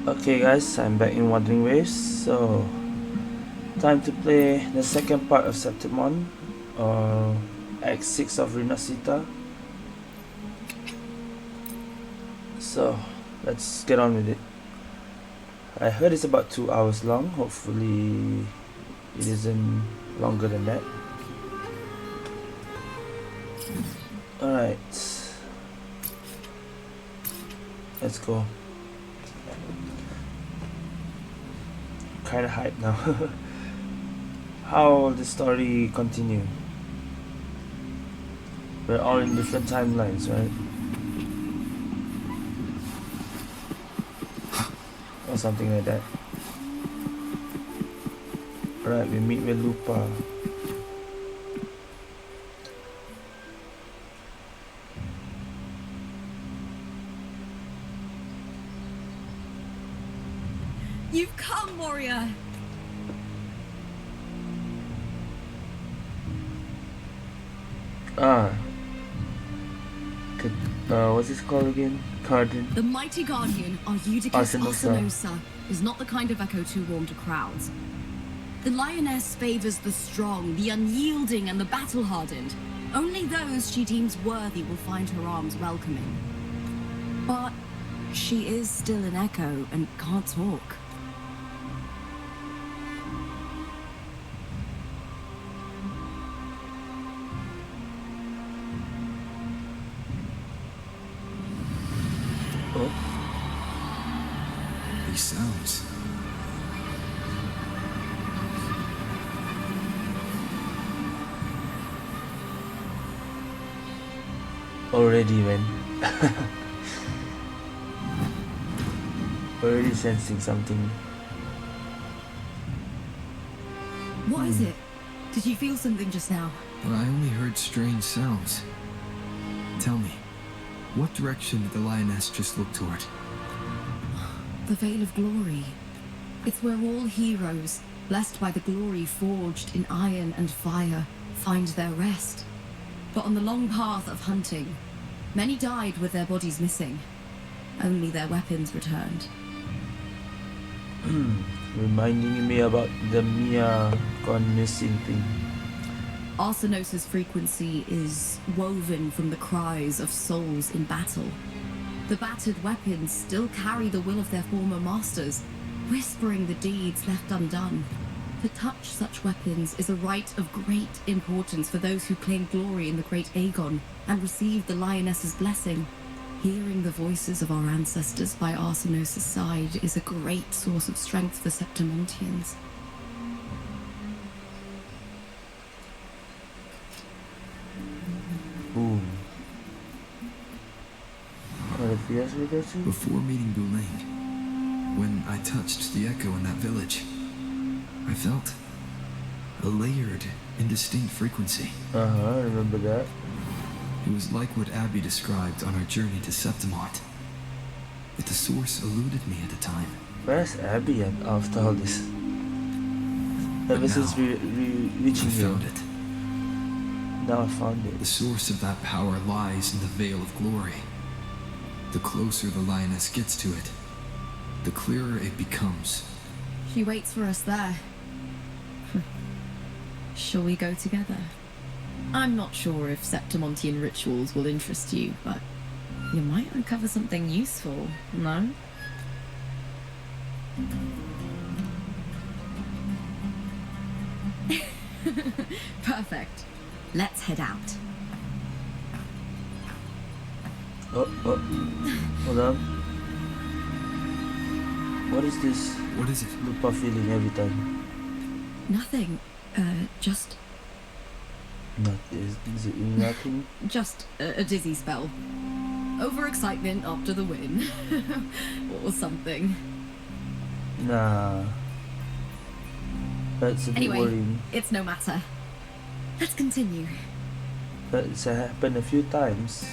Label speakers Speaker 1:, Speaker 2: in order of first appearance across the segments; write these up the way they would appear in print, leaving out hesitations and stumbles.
Speaker 1: Okay guys, I'm back in Wuthering Waves, so time to play the second part of Septimon, or Act 6 of Rinascita. So, let's get on with it. I heard it's about 2 hours long, hopefully it isn't longer than that. Alright, let's go. Kinda hyped now. How will the story continue? We're all in different timelines, right? Or something like that. Alright, we meet with Lupa.
Speaker 2: You've come, warrior!
Speaker 1: What's this called again? Cardin.
Speaker 2: The mighty guardian, Arudicus Arsenosa, is not the kind of echo too warm to crowds. The lioness favors the strong, the unyielding, and the battle-hardened. Only those she deems worthy will find her arms welcoming. But she is still an echo and can't talk.
Speaker 1: Oh.
Speaker 3: These sounds.
Speaker 1: Already, man. Already sensing something.
Speaker 2: What is it? Did you feel something just now?
Speaker 3: But I only heard strange sounds. Tell me, what direction did the lioness just look toward?
Speaker 2: The Veil of Glory. It's where all heroes, blessed by the glory forged in iron and fire, find their rest. But on the long path of hunting, many died with their bodies missing. Only their weapons returned.
Speaker 1: Reminding me about the Mia gone missing thing.
Speaker 2: Arsenosa's frequency is woven from the cries of souls in battle. The battered weapons still carry the will of their former masters, whispering the deeds left undone. To touch such weapons is a rite of great importance for those who claim glory in the great Aegon and receive the lioness's blessing. Hearing the voices of our ancestors by Arsenosa's side is a great source of strength for Septimontians.
Speaker 1: Ooh. we go to?
Speaker 3: Before meeting Boulain, when I touched the echo in that village, I felt a layered, indistinct frequency.
Speaker 1: I remember that.
Speaker 3: It was like what Abby described on our journey to Septimont. But the source eluded me at the time.
Speaker 1: Where's Abby after all this? Ever since we reaching
Speaker 3: I found it.
Speaker 1: Now I found it.
Speaker 3: The source of that power lies in the Veil of Glory. The closer the lioness gets to it, the clearer it becomes.
Speaker 2: She waits for us there. Shall we go together? I'm not sure if Septimontian rituals will interest you, but you might uncover something useful, no? Perfect. Let's head out.
Speaker 1: Oh, hold on. What is this?
Speaker 3: What is it?
Speaker 1: Lupa feeling every time.
Speaker 2: Nothing. Just
Speaker 1: Is it nothing?
Speaker 2: Just a dizzy spell. Overexcitement after the win. Or something.
Speaker 1: Nah. That's a bit
Speaker 2: Anyway,
Speaker 1: worrying.
Speaker 2: it's no matter. Let's continue.
Speaker 1: That's happened a few times.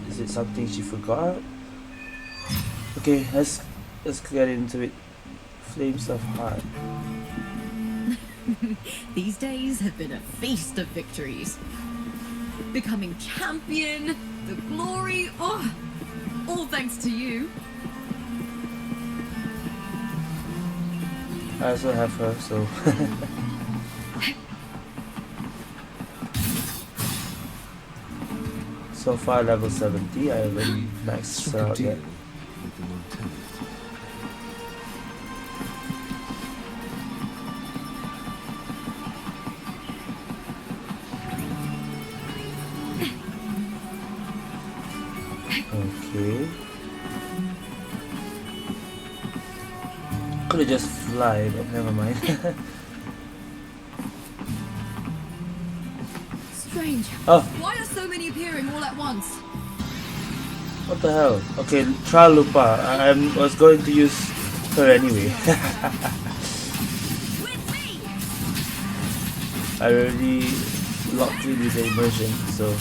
Speaker 1: Is it something she forgot? Okay, let's get into it. Flames of Heart.
Speaker 2: These days have been a feast of victories. Becoming champion, the glory, All thanks to you.
Speaker 1: I also have her, so so far level 70. I haven't maxed
Speaker 3: Struck a
Speaker 1: out
Speaker 3: deal
Speaker 1: yet.
Speaker 3: with the lieutenant.
Speaker 1: Okay. Could have just fly, but never mind.
Speaker 2: Strange.
Speaker 1: Oh,
Speaker 2: Why are so many appearing all at once?
Speaker 1: what the hell? Okay, try Lupa. I was going to use her anyway.
Speaker 2: With me!
Speaker 1: I already locked in with the immersion, so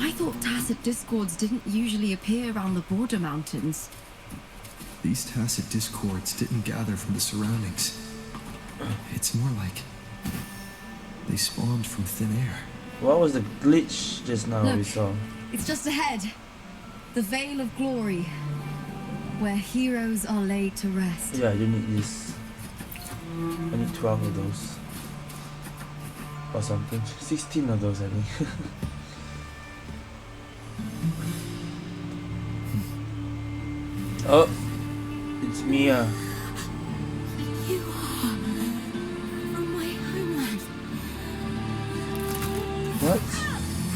Speaker 2: I thought tacit discords didn't usually appear around the border mountains.
Speaker 3: These tacit discords didn't gather from the surroundings. It's more like they spawned from thin air.
Speaker 1: what was the glitch just now we
Speaker 2: Look.
Speaker 1: saw?
Speaker 2: It's just ahead. The Veil of Glory, where heroes are laid to rest.
Speaker 1: Yeah, you need this. I need 12 of those. Or something. 16 of those, I think. Oh, it's Mia.
Speaker 2: You are from my homeland.
Speaker 1: What?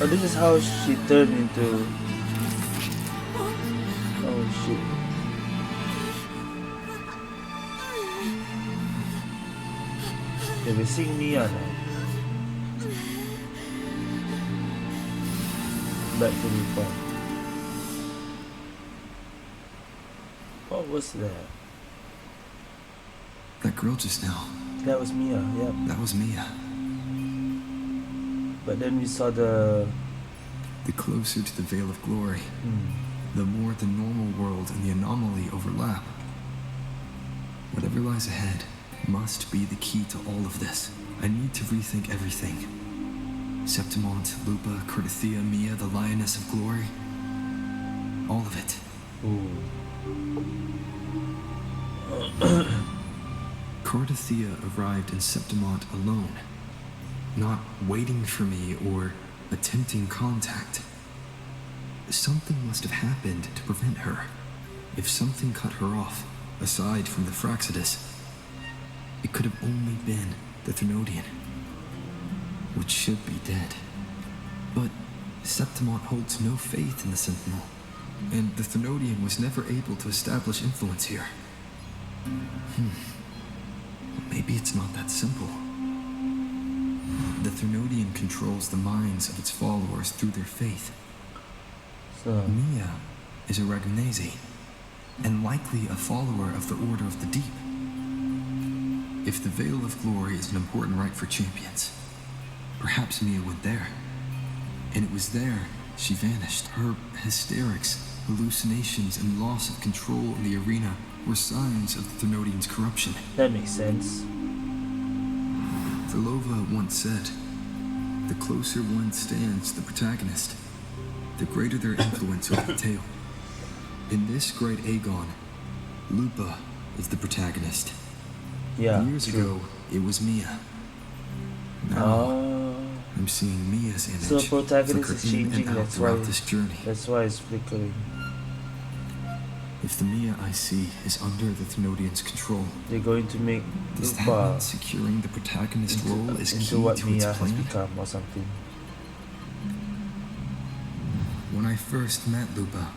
Speaker 1: Oh, this is how she turned into. Oh shit. Okay, we're seeing Mia now. Back to the farm. What was that?
Speaker 3: That girl just now,
Speaker 1: That was Mia, yep.
Speaker 3: that was Mia.
Speaker 1: But then we saw the.
Speaker 3: The closer to the Veil of Glory,
Speaker 1: Hmm.
Speaker 3: the more the normal world and the anomaly overlap. Whatever lies ahead must be the key to all of this. I need to rethink everything. Septimont, Lupa, Cortithia, Mia, the Lioness of Glory. All of it.
Speaker 1: Ooh.
Speaker 3: Cortithia arrived in Septimont alone, not waiting for me or attempting contact. Something must have happened to prevent her. If something cut her off, aside from the Fraxidus, it could have only been the Thenodian, which should be dead. But Septimont holds no faith in the Sentinel, and the Thenodian was never able to establish influence here. Maybe it's not that simple. The Thenodian controls the minds of its followers through their faith.
Speaker 1: So,
Speaker 3: Mia is a Ragnesi, and likely a follower of the Order of the Deep. If the Veil of Glory is an important rite for champions, perhaps Mia went there. And it was there she vanished. Her hysterics, hallucinations, and loss of control in the arena were signs of the Thenodian's corruption.
Speaker 1: that makes sense.
Speaker 3: Verlova once said, "The closer one stands to the protagonist, the greater their influence over the tale." In this great Aegon, Lupa is the protagonist.
Speaker 1: Yeah.
Speaker 3: Years
Speaker 1: true.
Speaker 3: ago, it was Mia. Now,
Speaker 1: Oh,
Speaker 3: I'm seeing Mia's image
Speaker 1: so protagonist
Speaker 3: flicker
Speaker 1: is
Speaker 3: in
Speaker 1: changing,
Speaker 3: and out
Speaker 1: that's why.
Speaker 3: throughout this journey.
Speaker 1: That's why it's flickering.
Speaker 3: If the Mia I see is under the Thenodian's control,
Speaker 1: They're going to make
Speaker 3: does that
Speaker 1: Lupa
Speaker 3: mean securing the protagonist role is key
Speaker 1: into what
Speaker 3: to
Speaker 1: Mia
Speaker 3: its
Speaker 1: has
Speaker 3: plan?
Speaker 1: become or something.
Speaker 3: When I first met Lupa,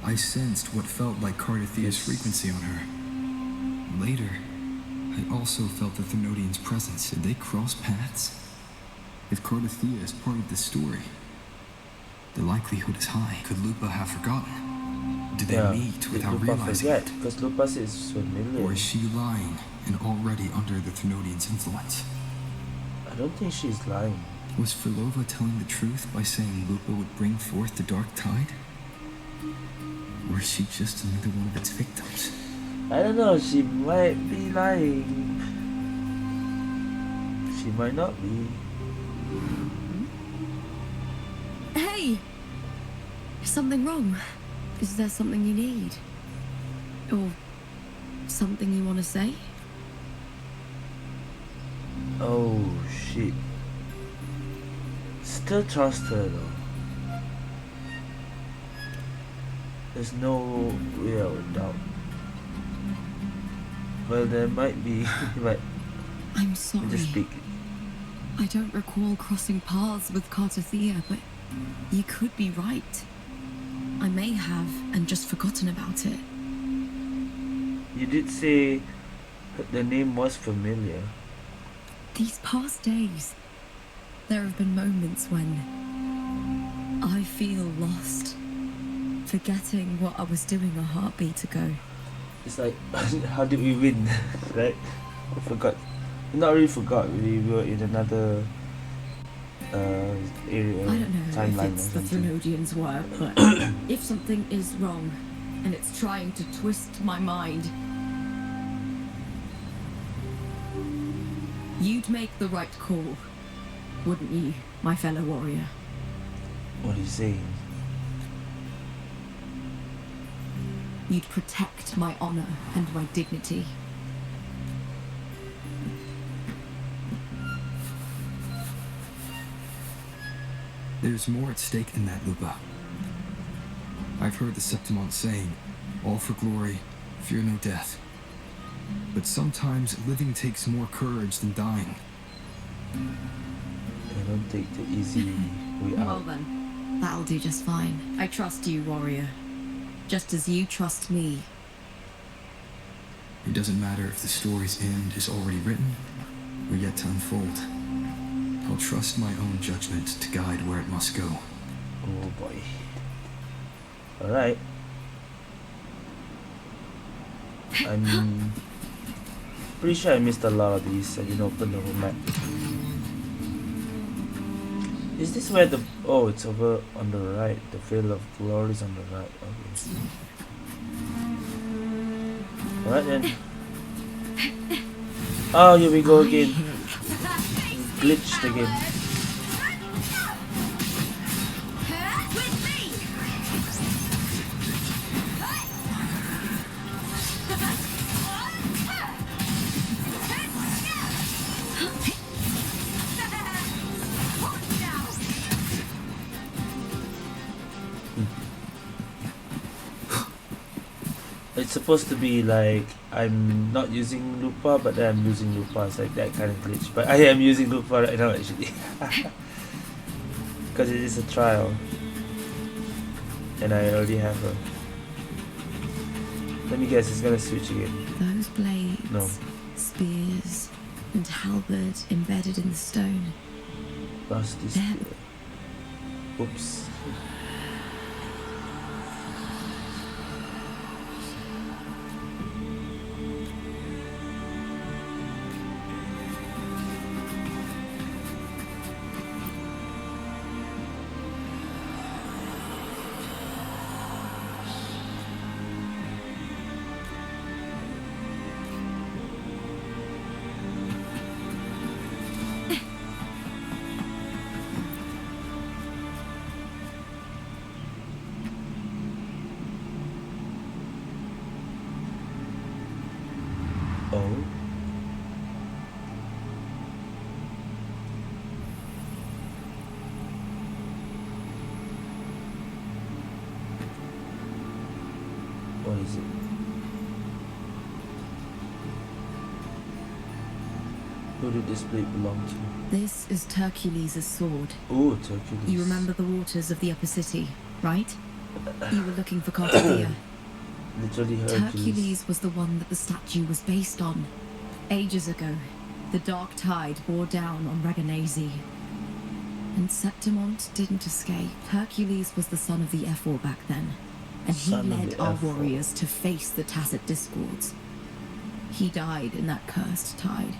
Speaker 3: I sensed what felt like Cardithia's
Speaker 1: Yes.
Speaker 3: frequency on her. Later, I also felt the Thenodian's presence. Did they cross paths? If Cardithia is part of this story, the likelihood is high. Could Lupa have forgotten? Did they meet
Speaker 1: did
Speaker 3: without
Speaker 1: Lupa
Speaker 3: realizing
Speaker 1: forget?
Speaker 3: it?
Speaker 1: Because Lupa is familiar.
Speaker 3: Or is she lying and already under the Thenodian's influence?
Speaker 1: I don't think she's lying.
Speaker 3: Was Frolova telling the truth by saying Lupa would bring forth the Dark Tide? Or is she just another one of its victims?
Speaker 1: I don't know, she might be lying. She might not be.
Speaker 2: Hey! Is something wrong? Is there something you need? Or something you want to say?
Speaker 1: Oh shit. Still trust her though. There's no real doubt. Well, there might be, but
Speaker 2: I'm sorry.
Speaker 1: just speak.
Speaker 2: I don't recall crossing paths with Cartothea, but you could be right. I may have and just forgotten about it.
Speaker 1: You did say the name was familiar.
Speaker 2: These past days, there have been moments when I feel lost, forgetting what I was doing a heartbeat ago.
Speaker 1: It's like, how did we win? Right? I forgot. Not really forgot. We were in another area.
Speaker 2: I don't know
Speaker 1: timeline
Speaker 2: if it's
Speaker 1: or
Speaker 2: the
Speaker 1: something.
Speaker 2: Thenodians' work, but if something is wrong and it's trying to twist my mind, you'd make the right call, wouldn't you, my fellow warrior?
Speaker 1: What are you saying?
Speaker 2: You'd protect my honor and my dignity.
Speaker 3: There's more at stake than that, Lupa. I've heard the Septimont saying, all for glory, fear no death. But sometimes living takes more courage than dying.
Speaker 1: I don't take the easy way
Speaker 2: Well
Speaker 1: out.
Speaker 2: then, that'll do just fine. I trust you, warrior. Just as you trust me.
Speaker 3: It doesn't matter if the story's end is already written or yet to unfold. I'll trust my own judgment to guide where it must go.
Speaker 1: Oh boy. Alright. I'm pretty sure I missed a lot of these. I didn't open the whole map. Is this where the... Oh, it's over on the right. The Veil of Glory is on the right. Okay. Alright then. Oh, here we go again. Glitched again. It's supposed to be like I'm not using Lupa, but then I'm using Lupa. It's like that kind of glitch. But I am using Lupa right now actually. Because it is a trial. And I already have her. Let me guess, it's gonna switch again.
Speaker 2: Those blades,
Speaker 1: No.
Speaker 2: spears, and halberd embedded in the stone.
Speaker 1: Lost this.
Speaker 2: There.
Speaker 1: Oops. Oh. What is it? Who did this blade belong to?
Speaker 2: This is Hercules' sword.
Speaker 1: Oh, Hercules.
Speaker 2: You remember the waters of the upper city, right? You were looking for Cartothea.
Speaker 1: Literally Hercules.
Speaker 2: Hercules was the one that the statue was based on. Ages ago, the dark tide bore down on Reganese. And Septimont didn't escape. Hercules was the son of the Ephor back then, and he
Speaker 1: Son of
Speaker 2: led
Speaker 1: the
Speaker 2: our
Speaker 1: Ephor.
Speaker 2: warriors to face the Tacit Discords. He died in that cursed tide.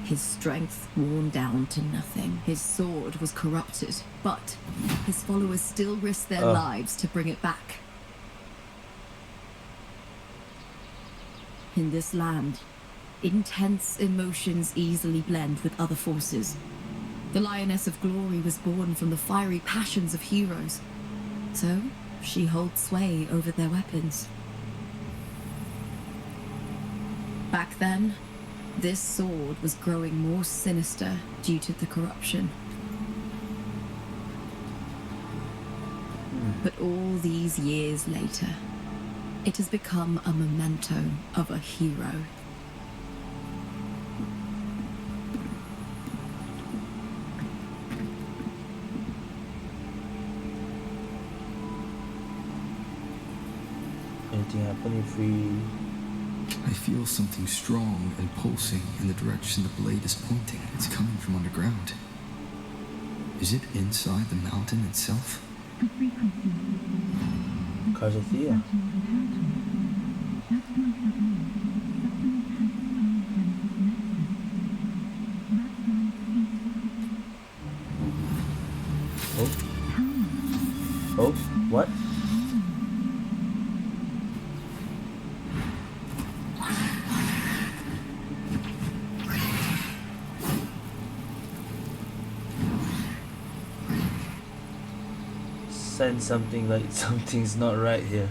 Speaker 2: His strength worn down to nothing. His sword was corrupted, but his followers still risked their
Speaker 1: Oh.
Speaker 2: lives to bring it back. In this land, intense emotions easily blend with other forces. The Lioness of Glory was born from the fiery passions of heroes, so she holds sway over their weapons. Back then, this sword was growing more sinister due to the corruption. But all these years later, it has become a memento of a hero.
Speaker 1: Anything happen if we...
Speaker 3: I feel something strong and pulsing in the direction the blade is pointing. It's coming from underground. Is it inside the mountain itself?
Speaker 1: Cardothea. Oh, what? Sense something like something's not right here.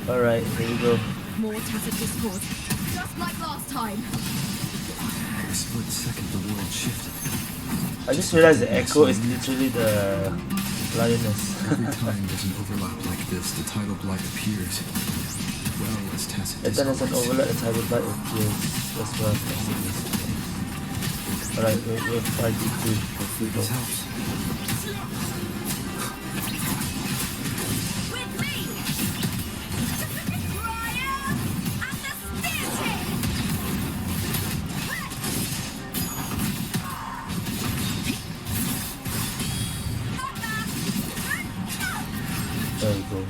Speaker 1: Alright, here we go.
Speaker 2: More tacit discord, just like last time.
Speaker 3: For a split second, the world shifted.
Speaker 1: I just realized the echo is literally the lioness.
Speaker 3: Every time there's an overlap like this, the tidal blight appears. Well, as tacit
Speaker 1: Every time there's an
Speaker 3: discords.
Speaker 1: overlap, the tidal blight appears as well. Alright, we'll try to
Speaker 3: Hopefully this helps.
Speaker 2: With me! Ryan! And the Spirit!
Speaker 1: There we go.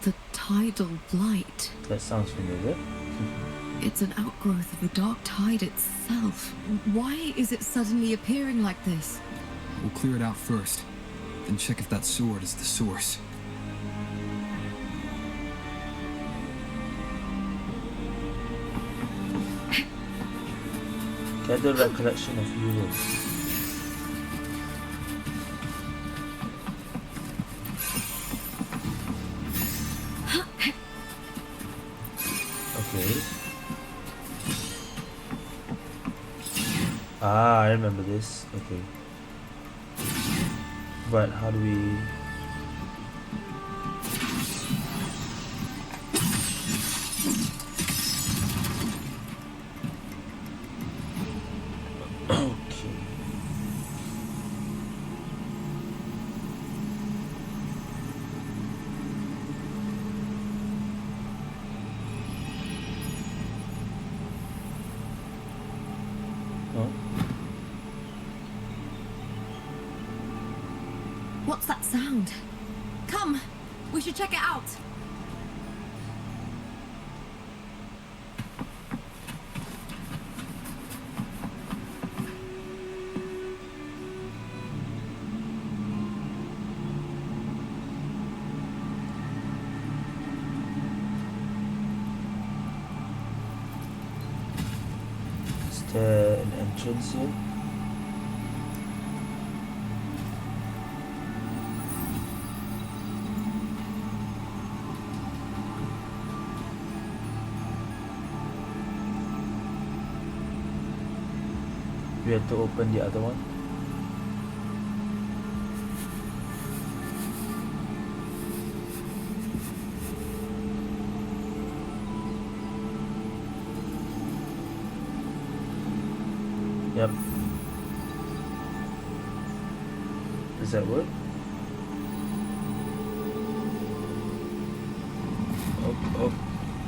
Speaker 2: The tidal blight.
Speaker 1: That sounds familiar.
Speaker 2: It's an outgrowth of the dark tide itself. Why is it suddenly appearing like this?
Speaker 3: We'll clear it out first, then check if that sword is the source.
Speaker 1: Gather recollection of heroes. Okay. Ah, I remember this. Okay. But how do we... Okay. Huh?
Speaker 2: What's that sound? Come, we should check it out.
Speaker 1: Is there an entrance here? We have to open the other one. Yep. Does that work? Oh,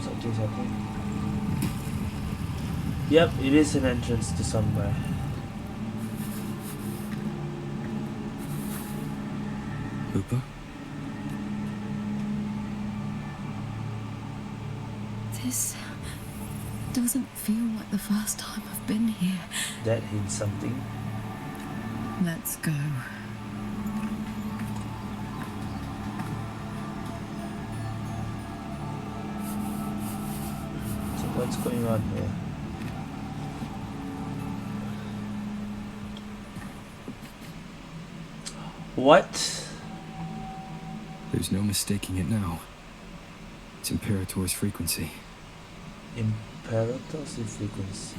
Speaker 1: something's happening. Yep, it is an entrance to somewhere.
Speaker 3: Upa?
Speaker 2: This doesn't feel like the first time I've been here.
Speaker 1: That hints something.
Speaker 2: Let's go.
Speaker 1: What's going on here? What?
Speaker 3: There's no mistaking it now. It's Imperator's frequency.
Speaker 1: Imperator's frequency.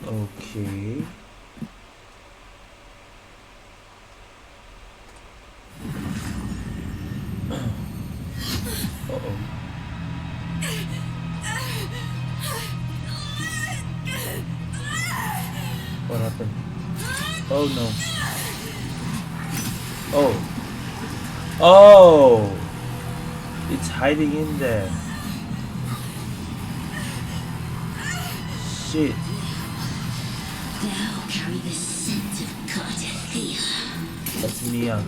Speaker 1: Okay. Uh-oh. What happened? Oh no. Oh. Oh! It's hiding in there. Shit.
Speaker 4: Thou carry the scent of Cardathia.
Speaker 1: That's Mia.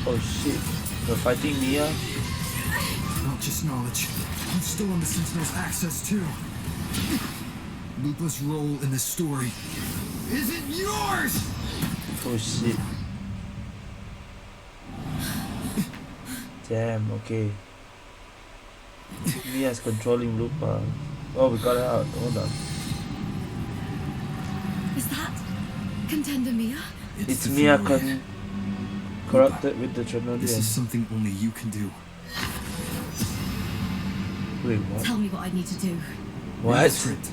Speaker 1: Oh shit. We're fighting Mia?
Speaker 3: Not just knowledge. You've stolen the Sentinel's access too. Lupa's role in this story isn't yours!
Speaker 1: Oh shit. Damn, okay. Mia's controlling Lupa. Oh, we got her out. Hold on.
Speaker 2: Is that Contender Mia?
Speaker 1: It's
Speaker 3: the
Speaker 1: Mia
Speaker 3: Fury.
Speaker 1: corrupted with the
Speaker 3: This
Speaker 1: Trinodian.
Speaker 3: is something only you can do.
Speaker 1: Wait, what?
Speaker 2: Tell me what I need to do.
Speaker 3: Read the
Speaker 1: What?
Speaker 3: script.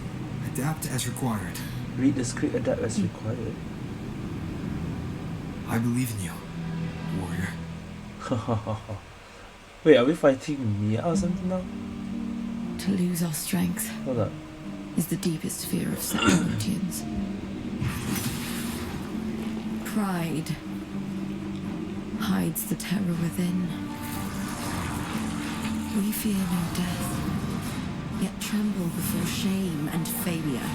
Speaker 3: Adapt as required.
Speaker 1: Read the script, adapt as required.
Speaker 3: I believe in you, warrior.
Speaker 1: Wait, are we fighting Mia or something now?
Speaker 2: To lose our strength
Speaker 1: Hold up.
Speaker 2: is the deepest fear of Septimotians. Pride hides the terror within. We fear no death, yet tremble before shame and failure.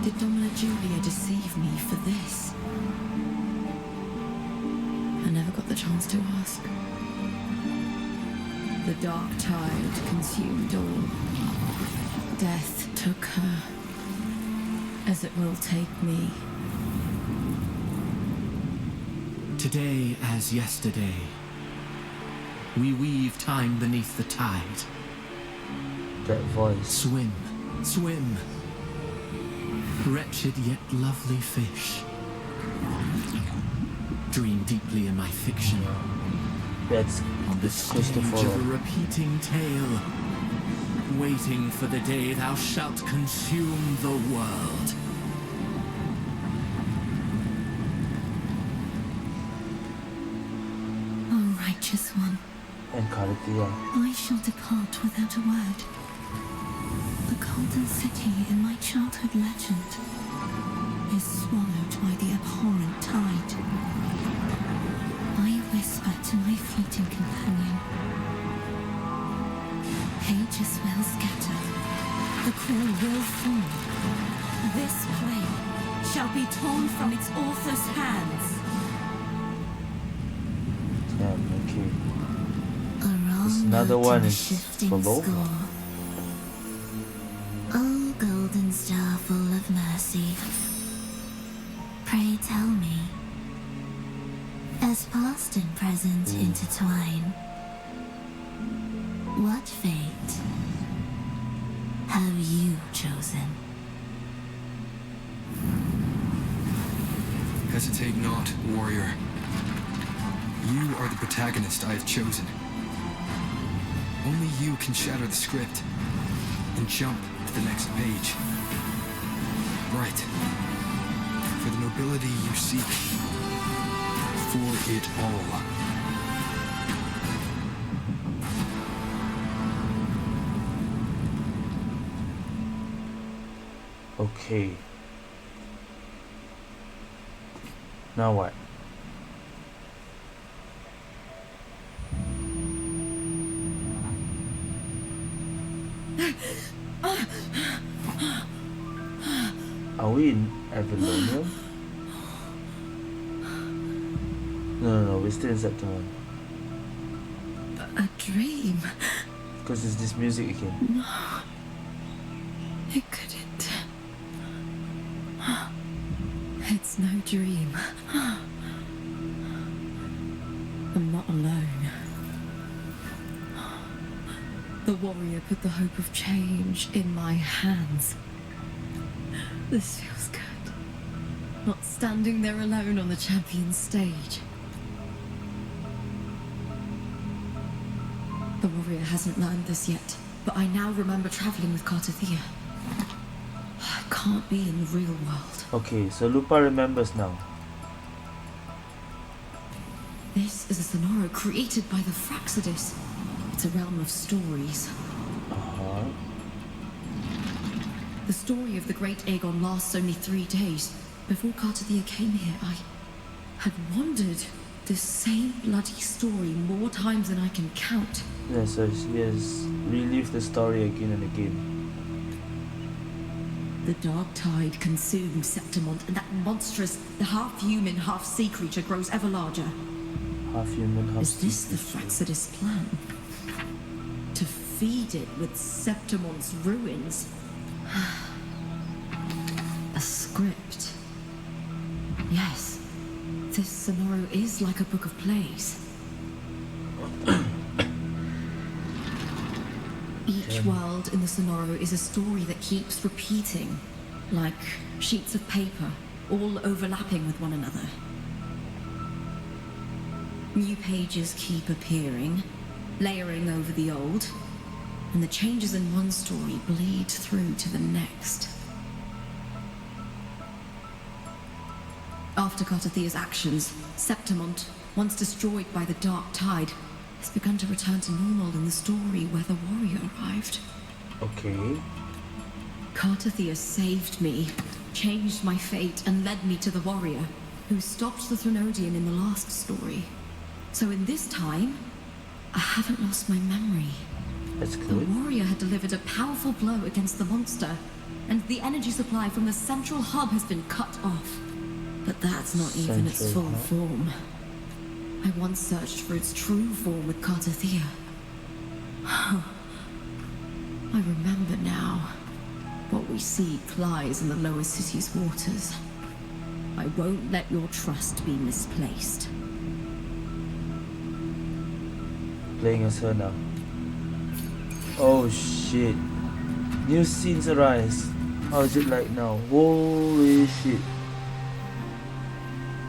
Speaker 2: Did Domina Julia deceive me for this? I never got the chance to ask. The dark tide consumed all. Death took her, as it will take me.
Speaker 5: Today as yesterday, we weave time beneath the tide.
Speaker 1: That voice.
Speaker 5: Swim, swim, wretched yet lovely fish. Dream deeply in my fiction,
Speaker 1: That's
Speaker 5: on the
Speaker 1: it's
Speaker 5: stage
Speaker 1: Christopher.
Speaker 5: of a repeating tale, waiting for the day thou shalt consume the world.
Speaker 4: O righteous one,
Speaker 1: And Cardathia.
Speaker 4: I shall depart without a word. The golden city in my childhood legend is swallowed by the abhorrent tide. I whisper to my fleeting companion. Pages will scatter. The quill will fall. This play shall be torn from its author's hands.
Speaker 1: Damn, okay.
Speaker 4: A wrong
Speaker 1: There's another
Speaker 4: note
Speaker 1: one
Speaker 4: in the
Speaker 1: is
Speaker 4: shifting
Speaker 1: for Lola.
Speaker 4: score. O golden star full of mercy, pray tell me, as past and present intertwine, what fate have you chosen?
Speaker 3: Hesitate not, warrior. You are the protagonist I have chosen. Only you can shatter the script and jump to the next page. Right. For the nobility you seek. For it all.
Speaker 1: Okay. Now what? Are we in Avalonia? No, we're still in September.
Speaker 4: A dream?
Speaker 1: Because it's this music again.
Speaker 4: I couldn't.
Speaker 2: It's no dream. I'm not alone. The warrior put the hope of change in my hands. This feels good. Not standing there alone on the champion stage. The warrior hasn't learned this yet, but I now remember traveling with Cartathea. I can't be in the real world.
Speaker 1: Okay, so Lupa remembers now.
Speaker 2: This is a Sonoro created by the Fraxidus. It's a realm of stories.
Speaker 1: Uh-huh.
Speaker 2: The story of the great Aegon lasts only 3 days. Before Cartathea came here, I had wandered this same bloody story more times than I can count.
Speaker 1: Yeah, so she has relived the story again and again.
Speaker 2: The dark tide consumed Septimont, and that monstrous, the half-human, half-sea creature grows ever larger.
Speaker 1: Half human, half
Speaker 2: Is this
Speaker 1: sea
Speaker 2: the
Speaker 1: creature.
Speaker 2: Fraxidus plan? To feed it with Septimont's ruins? A script. Yes, this Sonoro is like a book of plays. Each world in the Sonoro is a story that keeps repeating, like sheets of paper, all overlapping with one another. New pages keep appearing, layering over the old, and the changes in one story bleed through to the next. After Cartathea's actions, Septimont, once destroyed by the dark tide, has begun to return to normal in the story where the warrior arrived.
Speaker 1: Okay.
Speaker 2: Cartathea saved me, changed my fate, and led me to the warrior, who stopped the Threnodian in the last story. So in this time, I haven't lost my memory.
Speaker 1: That's
Speaker 2: The
Speaker 1: good.
Speaker 2: warrior had delivered a powerful blow against the monster, and the energy supply from the central hub has been cut off. But that's not even its
Speaker 1: Central
Speaker 2: full
Speaker 1: hub?
Speaker 2: form. I once searched for its true form with Cartathea. I remember now. What we seek lies in the lower city's waters. I won't let your trust be misplaced.
Speaker 1: Playing as her now. Oh shit. New scenes arise. How is it like now? Holy shit.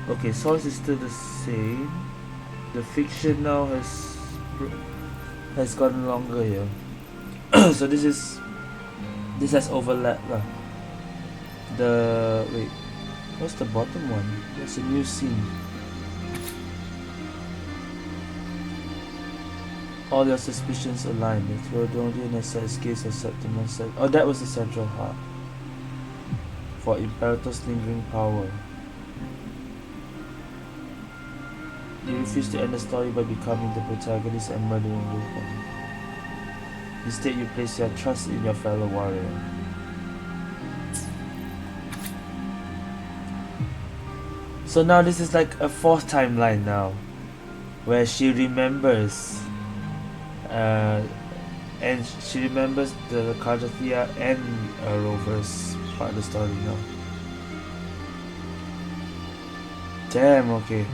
Speaker 1: Okay, source is still the same. The fiction now has gotten longer here. So this has overlap lah. Wait, what's the bottom one? That's a new scene. All your suspicions align. The Threnodian has escaped of Septimon. Oh, that was the central hub for Imperator's lingering power. You refuse to end the story by becoming the protagonist and murdering Lupin. Instead, you place your trust in your fellow warrior. So now this is like a fourth timeline now, where she remembers, and she remembers the Cartathea and Rover's part of the story now. Damn, okay.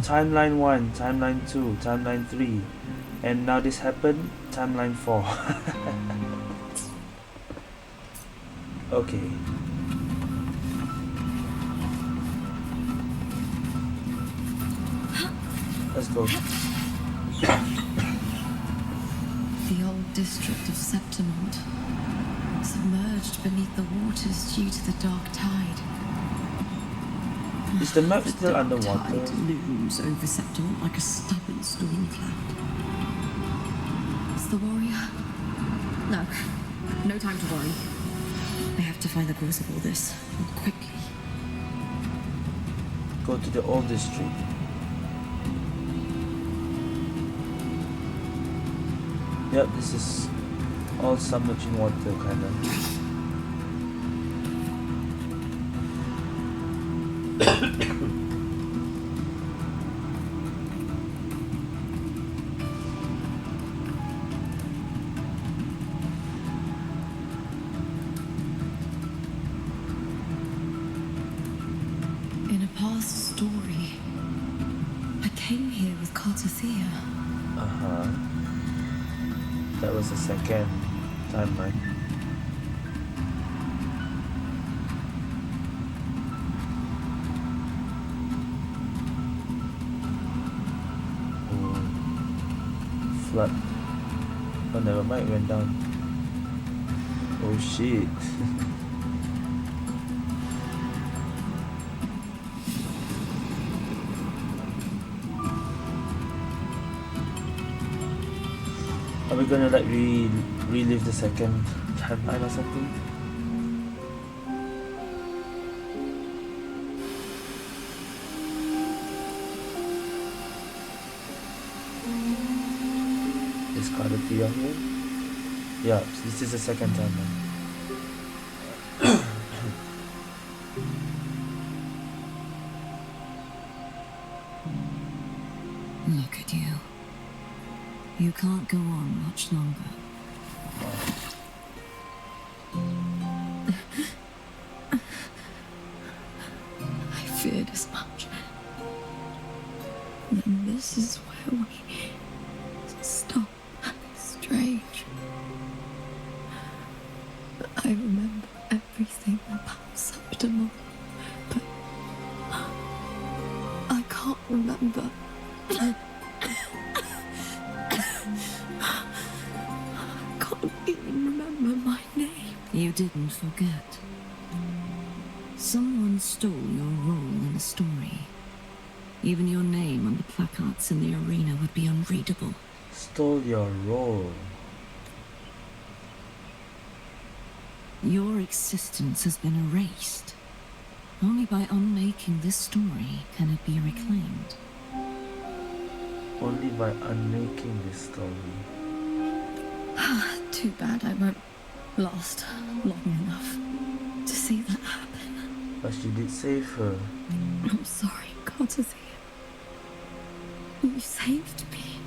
Speaker 1: Timeline 1, timeline 2, timeline 3, and now this happened, timeline 4. Okay. Let's go.
Speaker 2: The old district of Septimont, submerged beneath the waters due to the dark tide.
Speaker 1: Is the map
Speaker 2: The
Speaker 1: still
Speaker 2: dark
Speaker 1: underwater?
Speaker 2: tide looms over Septimont like a stubborn storm cloud. It's the warrior. No time to worry. I have to find the cause of all this, and quickly.
Speaker 1: Go to the old district. Yep, this is all submerging water kind of.
Speaker 4: Cartothea.
Speaker 1: Uh-huh. That was the second timeline. Oh, flood. Oh, never mind, it went down. Oh shit. Are we gonna like relive the second timeline or something? Is Cardothea here? Yeah, this is the second timeline.
Speaker 4: Look at you. You can't go on much longer. I feared as much. Then this is where we stop. Strange. I remember everything about Septimol, but I can't remember. I can't even remember my name. You didn't forget. Someone stole your role in the story. Even your name on the placards in the arena would be unreadable.
Speaker 1: Stole your role.
Speaker 4: Your existence has been erased. Only by unmaking this story can it be reclaimed.
Speaker 1: Only by unmaking this story.
Speaker 4: Too bad I won't last long enough to see that happen.
Speaker 1: But you did save her.
Speaker 4: I'm sorry, Cartothea. You saved me.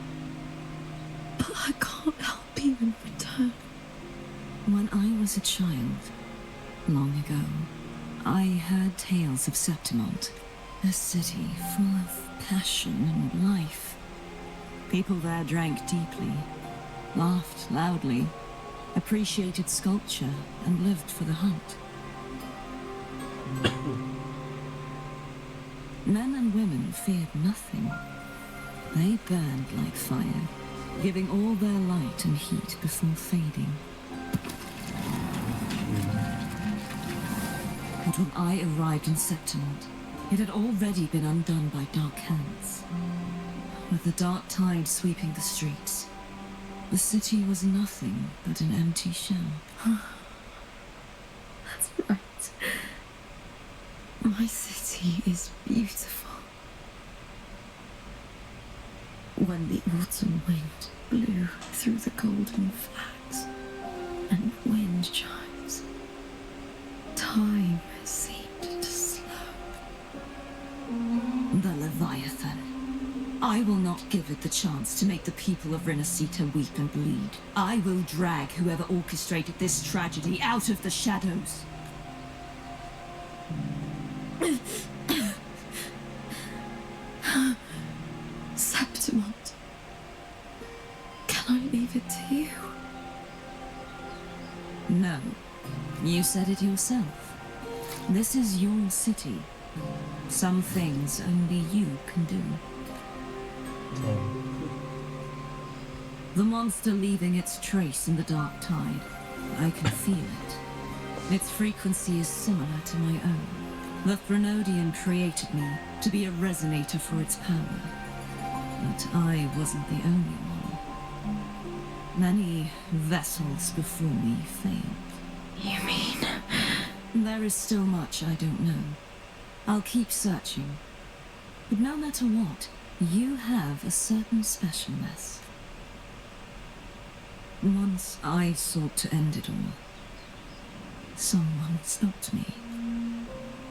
Speaker 4: But I can't help you in return. When I was a child, long ago, I heard tales of Septimont, a city full of passion and life. People there drank deeply, laughed loudly, appreciated sculpture, and lived for the hunt. Men and women feared nothing. They burned like fire, giving all their light and heat before fading. But when I arrived in Septimont, it had already been undone by dark hands. With the dark tide sweeping the streets, the city was nothing but an empty shell. That's right. My city is beautiful. When the autumn wind blew through the golden flags and wind chimes, time seemed to slow. The Leviathan. I will not give it the chance to make the people of Rinascita weep and bleed. I will drag whoever orchestrated this tragedy out of the shadows. Septimont. Can I leave it to you? No. You said it yourself. This is your city. Some things only you can do. The monster leaving its trace in the dark tide. I can feel it. Its frequency is similar to my own. The Threnodian created me to be a resonator for its power. But I wasn't the only one. Many vessels before me failed. You mean? There is still much I don't know. I'll keep searching. But no matter what, you have a certain specialness. Once I sought to end it all. Someone stopped me.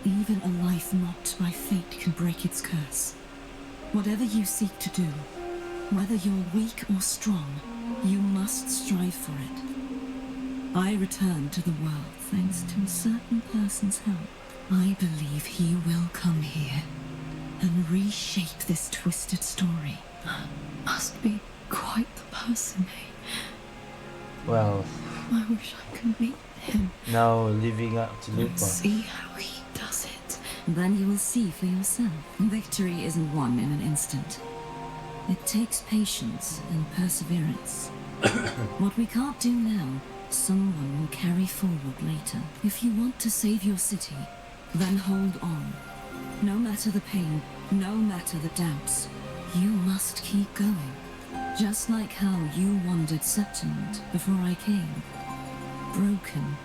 Speaker 4: Even a life mocked by fate can break its curse. Whatever you seek to do, whether you're weak or strong, you must strive for it. I returned to the world thanks to a certain person's help. I believe he will come here and reshape this twisted story. Must be quite the person, eh?
Speaker 1: Well,
Speaker 4: I wish I could meet him
Speaker 1: now living up to
Speaker 4: and
Speaker 1: Lupa.
Speaker 4: see how he does it.
Speaker 2: Then you will see for yourself. Victory isn't won in an instant. It takes patience and perseverance. What we can't do now, someone will carry forward later. If you want to save your city, then hold on. No matter the pain, no matter the doubts, you must keep going. Just like how you wandered Septimont before I came. Broken,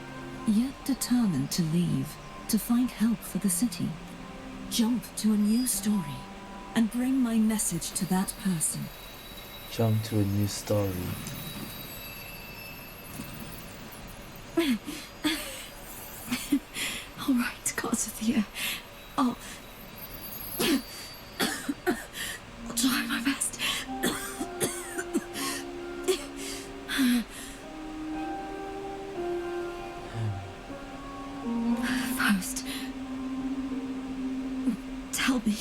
Speaker 2: yet determined to leave, to find help for the city. Jump to a new story, and bring my message to that person.
Speaker 1: Jump to a new story.
Speaker 4: All right, gods of the air. I'll try my best. First, tell me,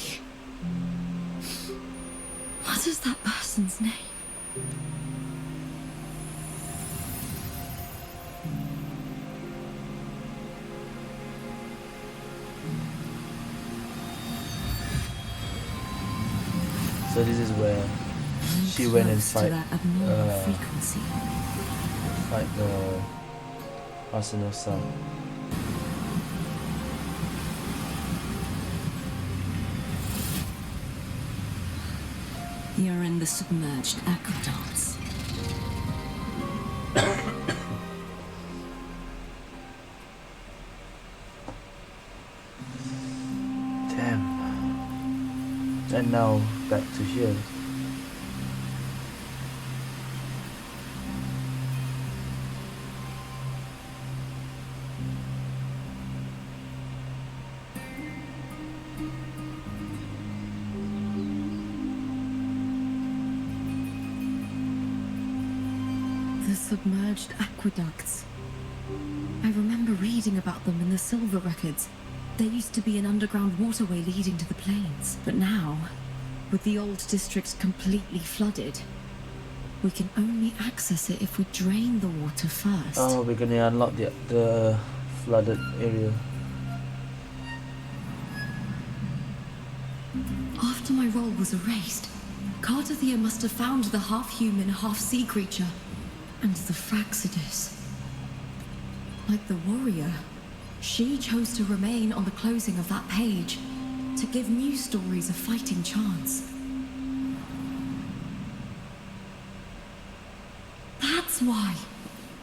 Speaker 4: what is that person's name?
Speaker 1: So this is where she went and
Speaker 2: Close to
Speaker 1: fight
Speaker 2: that abnormal frequency.
Speaker 1: the Arsenal Sun.
Speaker 2: You're in the submerged aqueducts.
Speaker 1: Damn. And now back to here.
Speaker 4: The submerged aqueducts. I remember reading about them in the silver records. There used to be an underground waterway leading to the plains. But now, with the old district completely flooded, we can only access it if we drain the water first.
Speaker 1: Oh, we're gonna unlock the flooded area.
Speaker 4: After my role was erased, Cardathia must have found the half-human, half-sea creature and the Fraxidus. Like the warrior, she chose to remain on the closing of that page to give new stories a fighting chance. That's why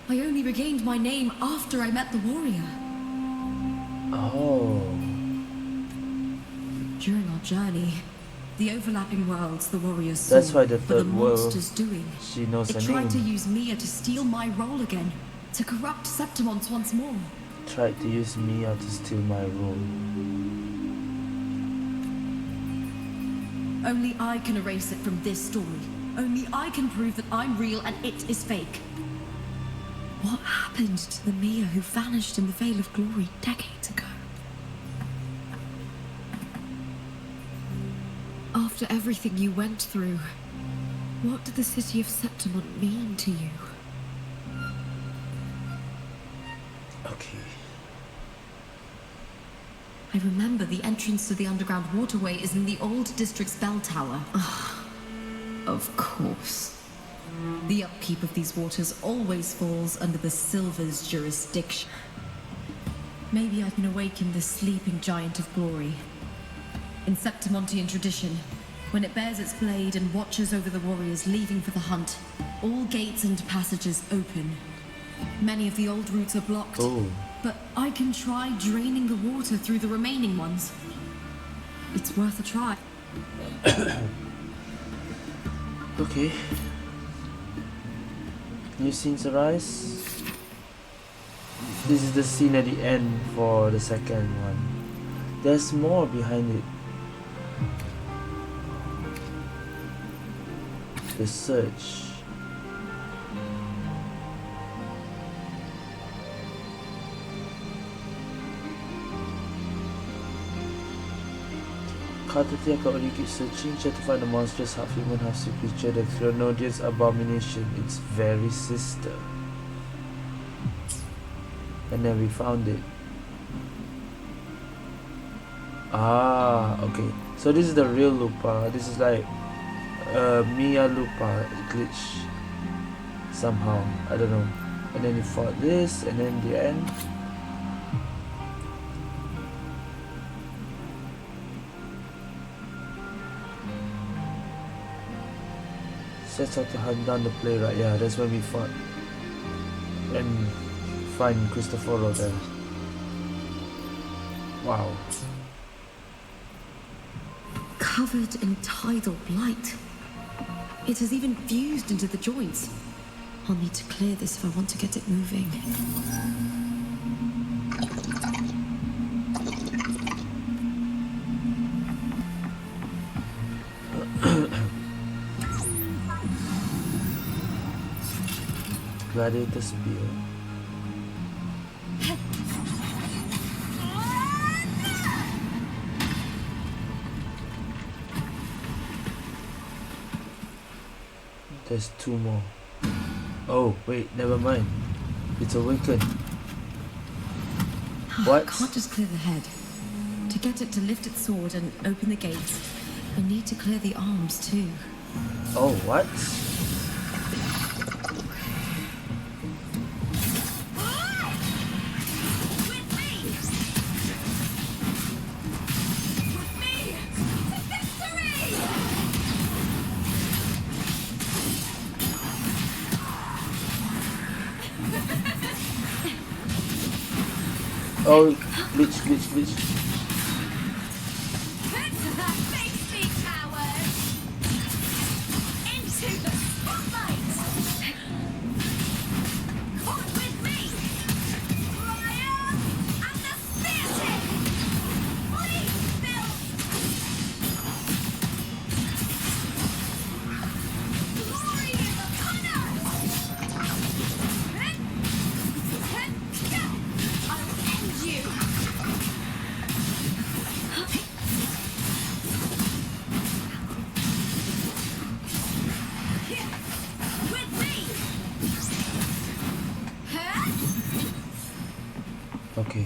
Speaker 4: I only regained my name after I met the warrior.
Speaker 1: Oh.
Speaker 4: During our journey, the overlapping worlds the warriors saw
Speaker 1: That's why the
Speaker 4: were the
Speaker 1: third world,
Speaker 4: monsters doing.
Speaker 1: she knows
Speaker 4: It
Speaker 1: her
Speaker 4: tried to
Speaker 1: name.
Speaker 4: use Mia to steal my role again, to corrupt Septimont once more.
Speaker 1: Tried to use Mia to steal my role.
Speaker 4: Only I can erase it from this story. Only I can prove that I'm real and it is fake. What happened to the Mia who vanished in the Veil of Glory decades ago? After everything you went through, what did the city of Septimont mean to you?
Speaker 1: Okay.
Speaker 4: I remember the entrance to the underground waterway is in the old district's bell tower. Of course. The upkeep of these waters always falls under the Silver's jurisdiction. Maybe I can awaken the sleeping giant of glory. In Septimontian tradition, when it bears its blade and watches over the warriors leaving for the hunt, all gates and passages open. Many of the old routes are blocked,
Speaker 1: Oh.
Speaker 4: but I can try draining the water through the remaining ones. It's worth a try.
Speaker 1: Okay. New scenes arise. This is the scene at the end for the second one. There's more behind it. The search. Katati and Kaori keep searching, try to find the monstrous half-human, half-sea creature, the Cronodius abomination, its very sister. And then we found it. Ah, okay. So this is the real Lupa. This is like Mia Lupa glitch somehow. I don't know. And then you fought this, and then the end. Sets out to hunt down the playwright. Yeah, that's when we fought and find Cristoforo there. Wow.
Speaker 2: Covered in tidal blight. It has even fused into the joints. I'll need to clear this if I want to get it moving.
Speaker 1: Gladiator spear. There's two more. Oh, wait, never mind. It's awakened. What?
Speaker 2: I can't just clear the head. To get it to lift its sword and open the gates, I need to clear the arms too.
Speaker 1: Oh, what? Oh, glitch, glitch, glitch.
Speaker 6: Face me, coward! Into the spotlight! Caught with me! Fire and the spear tip! Please, Bill! Glory in the corner! I'll end you! With me!
Speaker 1: Okay.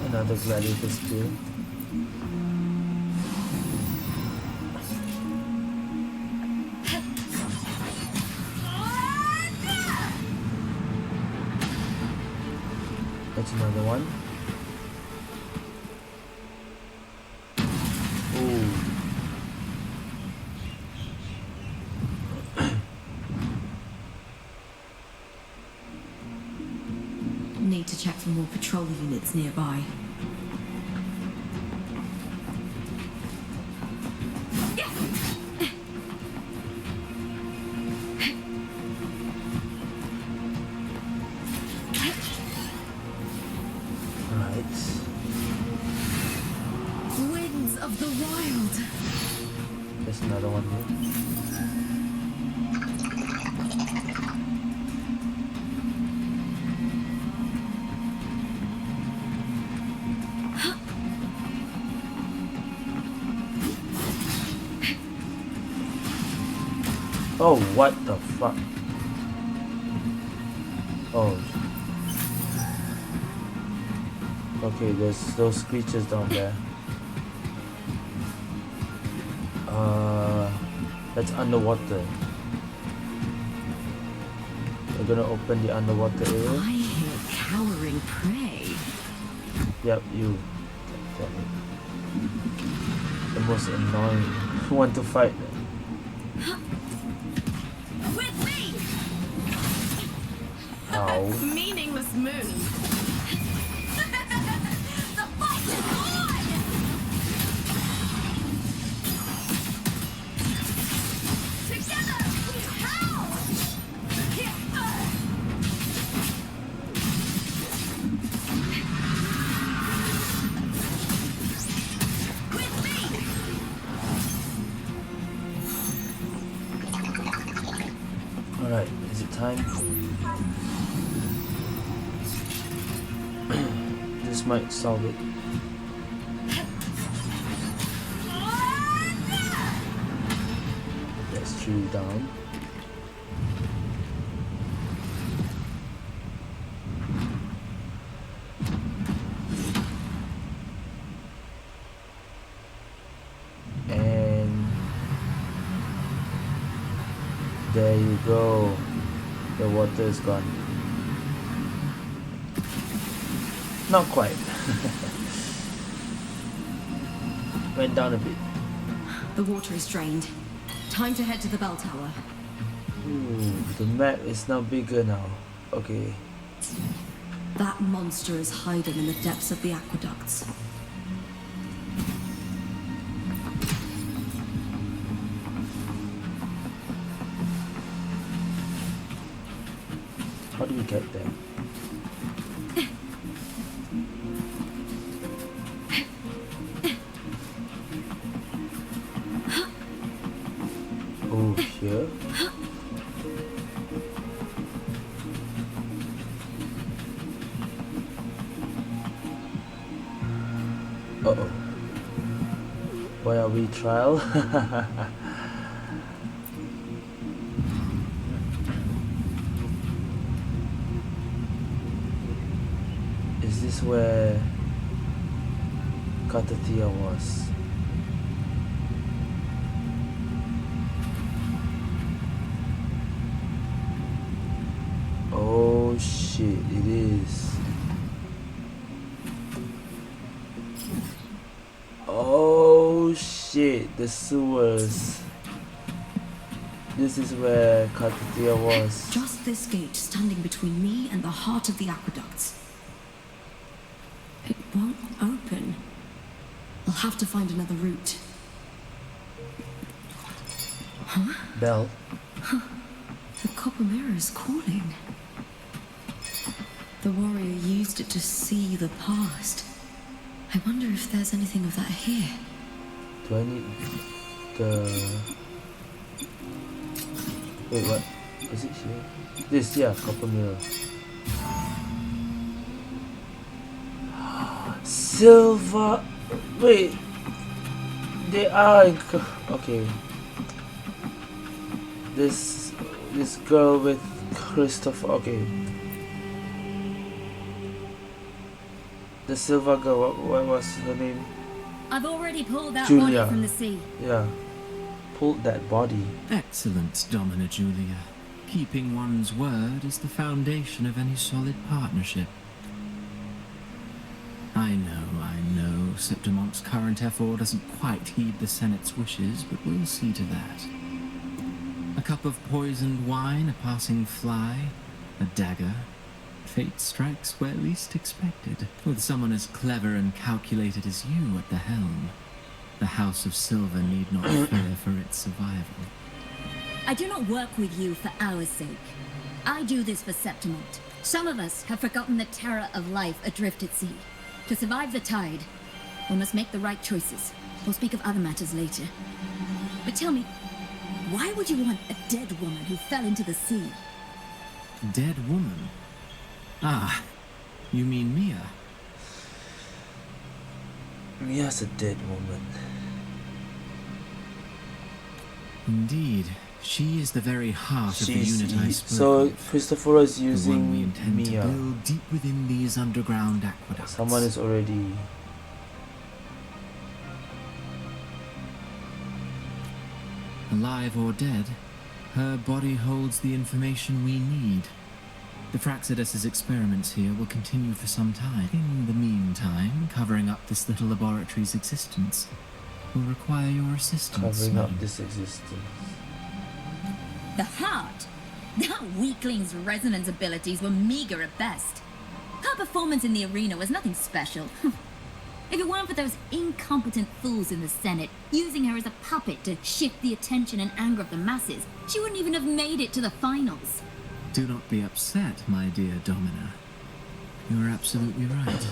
Speaker 1: Another gladiator spear. That's another one. Ooh.
Speaker 2: Need to check for more patrol units nearby.
Speaker 1: Right.
Speaker 2: Winds of the wild.
Speaker 1: There's another one here. Oh, what the fuck? Oh. Okay, there's those creatures down there. That's underwater. We're gonna open the underwater area.
Speaker 2: I hear cowering prey.
Speaker 1: Yep, you. Damn it. The most annoying one to fight.
Speaker 6: With me!
Speaker 1: Ow.
Speaker 2: Meaningless move.
Speaker 6: The fight is on! Together we howl! With me!
Speaker 1: Alright, is it time? This might solve it. tree down. And there you go. The water is gone. Not quite. Went down a bit.
Speaker 2: The water is drained. Time to head to the bell tower.
Speaker 1: Ooh, the map is now bigger now. Okay.
Speaker 2: That monster is hiding in the depths of the aqueducts.
Speaker 1: How do we get there? Oh, here. Uh-oh. Why are we trial? Is this where Katatia was? Oh shit, it is. Oh shit, the sewers. This is where Katatia was.
Speaker 2: Just this gate standing between me and the heart of the aqueducts. It won't open. I'll have to find another route.
Speaker 1: Bell.
Speaker 2: The copper mirror is calling. The warrior used it to see the past. I wonder if there's anything of that here.
Speaker 1: Do I need the... Wait, what? Is it here? This, yeah, copper mirror. Silver... Wait. They are... Okay. This girl with Christopher... Okay. The silver girl, what was her name?
Speaker 6: I've already pulled that
Speaker 1: Julia.
Speaker 6: body from the sea.
Speaker 1: Yeah. Pulled that body.
Speaker 5: Excellent, Domina Julia. Keeping one's word is the foundation of any solid partnership. I know, Septimont's current effort doesn't quite heed the Senate's wishes, but we'll see to that. A cup of poisoned wine, a passing fly, a dagger. Fate strikes where least expected. With someone as clever and calculated as you at the helm, the House of Silver need not fear for its survival.
Speaker 6: I do not work with you for our sake. I do this for Septimont. Some of us have forgotten the terror of life adrift at sea. To survive the tide, we must make the right choices. We'll speak of other matters later. But tell me, why would you want a dead woman who fell into the sea?
Speaker 5: Dead woman? Ah, you mean Mia?
Speaker 1: Mia's a dead woman.
Speaker 5: Indeed, she is the very heart of the unit I spoke
Speaker 1: So
Speaker 5: of.
Speaker 1: Christopher is
Speaker 5: The one we
Speaker 1: using
Speaker 5: intend
Speaker 1: Mia.
Speaker 5: to build deep within these underground aqueducts.
Speaker 1: Someone is already...
Speaker 5: Alive or dead, her body holds the information we need. The Fraxidus's experiments here will continue for some time. In the meantime, covering up this little laboratory's existence will require your assistance.
Speaker 1: Covering up
Speaker 5: madam.
Speaker 1: this existence.
Speaker 6: The heart? That weakling's resonance abilities were meager at best. Her performance in the arena was nothing special. If it weren't for those incompetent fools in the Senate using her as a puppet to shift the attention and anger of the masses, she wouldn't even have made it to the finals.
Speaker 5: Do not be upset, my dear Domina. You are absolutely right.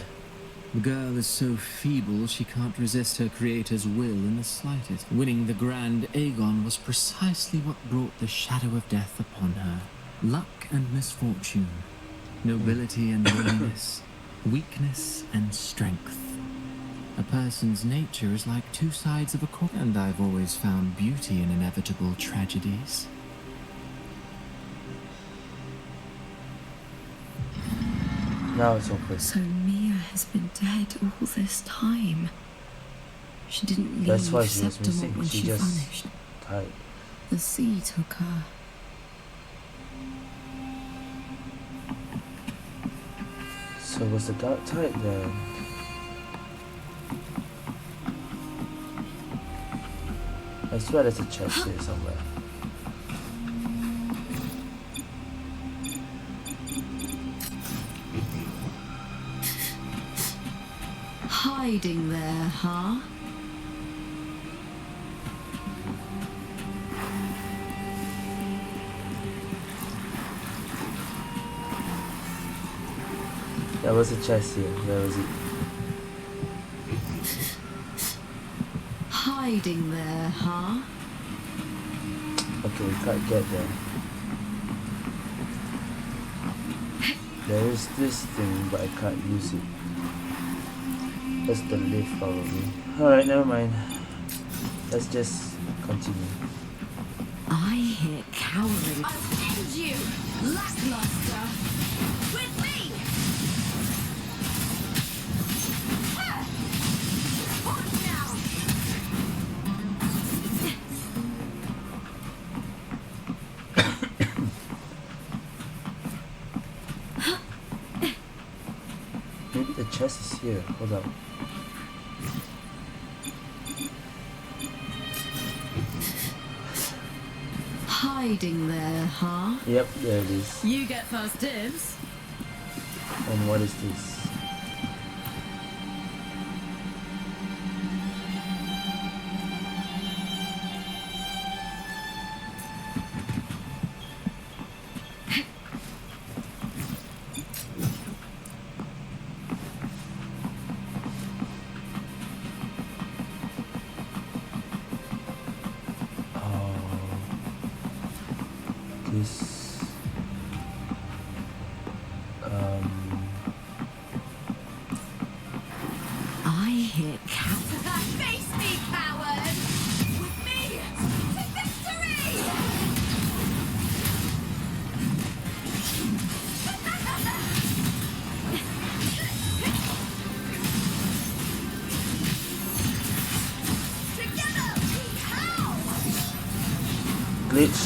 Speaker 5: The girl is so feeble she can't resist her creator's will in the slightest. Winning the Grand Aegon was precisely what brought the shadow of death upon her. Luck and misfortune, nobility and loneliness, weakness and strength. A person's nature is like two sides of a coin, and I've always found beauty in inevitable tragedies.
Speaker 1: Now it's open.
Speaker 4: So Mia has been dead all this time. She didn't leave
Speaker 1: That's why she was
Speaker 4: Septimont
Speaker 1: missing.
Speaker 4: when
Speaker 1: She
Speaker 4: she
Speaker 1: just
Speaker 4: vanished.
Speaker 1: died.
Speaker 4: The sea took her.
Speaker 1: So was the dark tide there? I swear there's a chest here somewhere.
Speaker 2: Hiding there, huh?
Speaker 1: There was a chest here. Where was it?
Speaker 2: Hiding there, huh?
Speaker 1: Okay, we can't get there. There is this thing, but I can't use it. That's the lift, probably. Alright, never mind. Let's just continue.
Speaker 2: I hear cowering.
Speaker 6: I'll end you, lackluster. With me. On now.
Speaker 1: Maybe the chest is here. Hold up.
Speaker 2: Hiding there, huh?
Speaker 1: Yep, there it is.
Speaker 2: You get first dibs.
Speaker 1: And what is this? This
Speaker 2: I hear
Speaker 6: Face me, coward. With me to victory. Together we howl.
Speaker 1: glitch.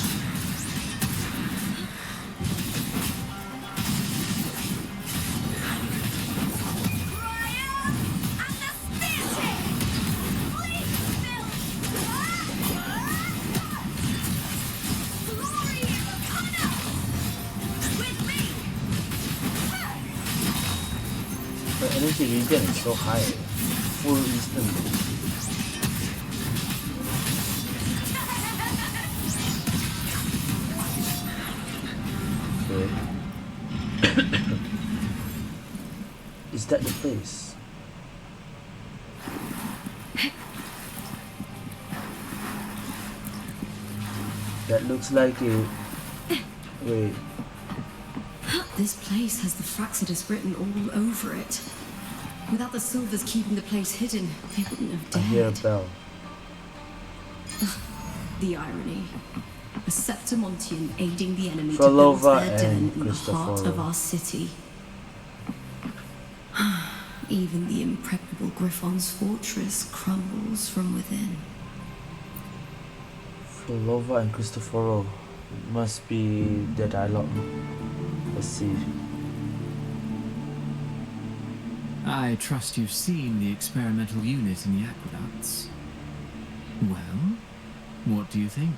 Speaker 1: The energy regen is so high. Full instantly. Okay. Is that the place? That looks like it. Wait.
Speaker 2: This place has the Fraxidus written all over it. Without the silvers keeping the place hidden, they wouldn't have
Speaker 1: I hear a
Speaker 2: dared.
Speaker 1: bell.
Speaker 2: The irony. A Septimontian aiding the enemy to build
Speaker 1: Frolova
Speaker 2: their den
Speaker 1: and
Speaker 2: in the heart
Speaker 1: Cristoforo.
Speaker 2: of our city. Even the impregnable Griffon's fortress crumbles from within.
Speaker 1: Frolova and Cristoforo must be the dialogue. Let's see.
Speaker 5: I trust you've seen the experimental unit in the aqueducts. Well, what do you think?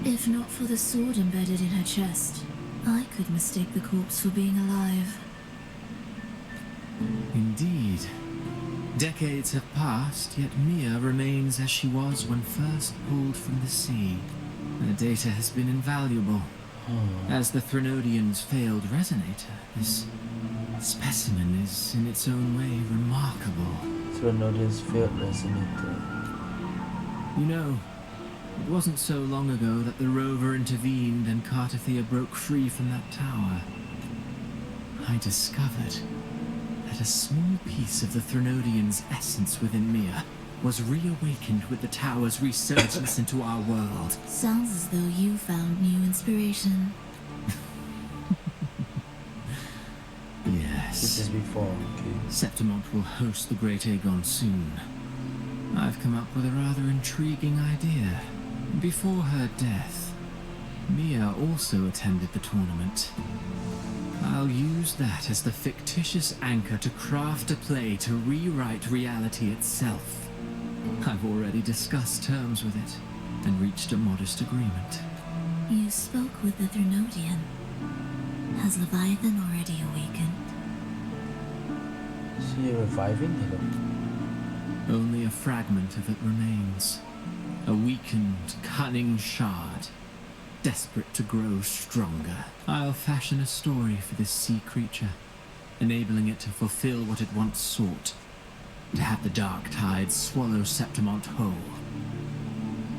Speaker 4: If not for the sword embedded in her chest, I could mistake the corpse for being alive.
Speaker 5: Indeed. Decades have passed, yet Mia remains as she was when first pulled from the sea. Her data has been invaluable. As the Threnodian's failed resonator, this specimen is in its own way remarkable.
Speaker 1: Threnodian's failed resonator.
Speaker 5: You know, it wasn't so long ago that the rover intervened and Cartathea broke free from that tower. I discovered that a small piece of the Threnodian's essence within Mia was reawakened with the tower's resurgence into our world.
Speaker 4: Sounds as though you found new inspiration.
Speaker 5: Yes.
Speaker 1: This is before, okay.
Speaker 5: Septimont will host the Great Aegon soon. I've come up with a rather intriguing idea. Before her death, Mia also attended the tournament. I'll use that as the fictitious anchor to craft a play to rewrite reality itself. I've already discussed terms with it and reached a modest agreement.
Speaker 4: You spoke with the Threnodian. Has Leviathan already awakened?
Speaker 1: So you're reviving him?
Speaker 5: Only a fragment of it remains. A weakened, cunning shard, desperate to grow stronger. I'll fashion a story for this sea creature, enabling it to fulfill what it once sought, to have the dark tide swallow Septimont whole.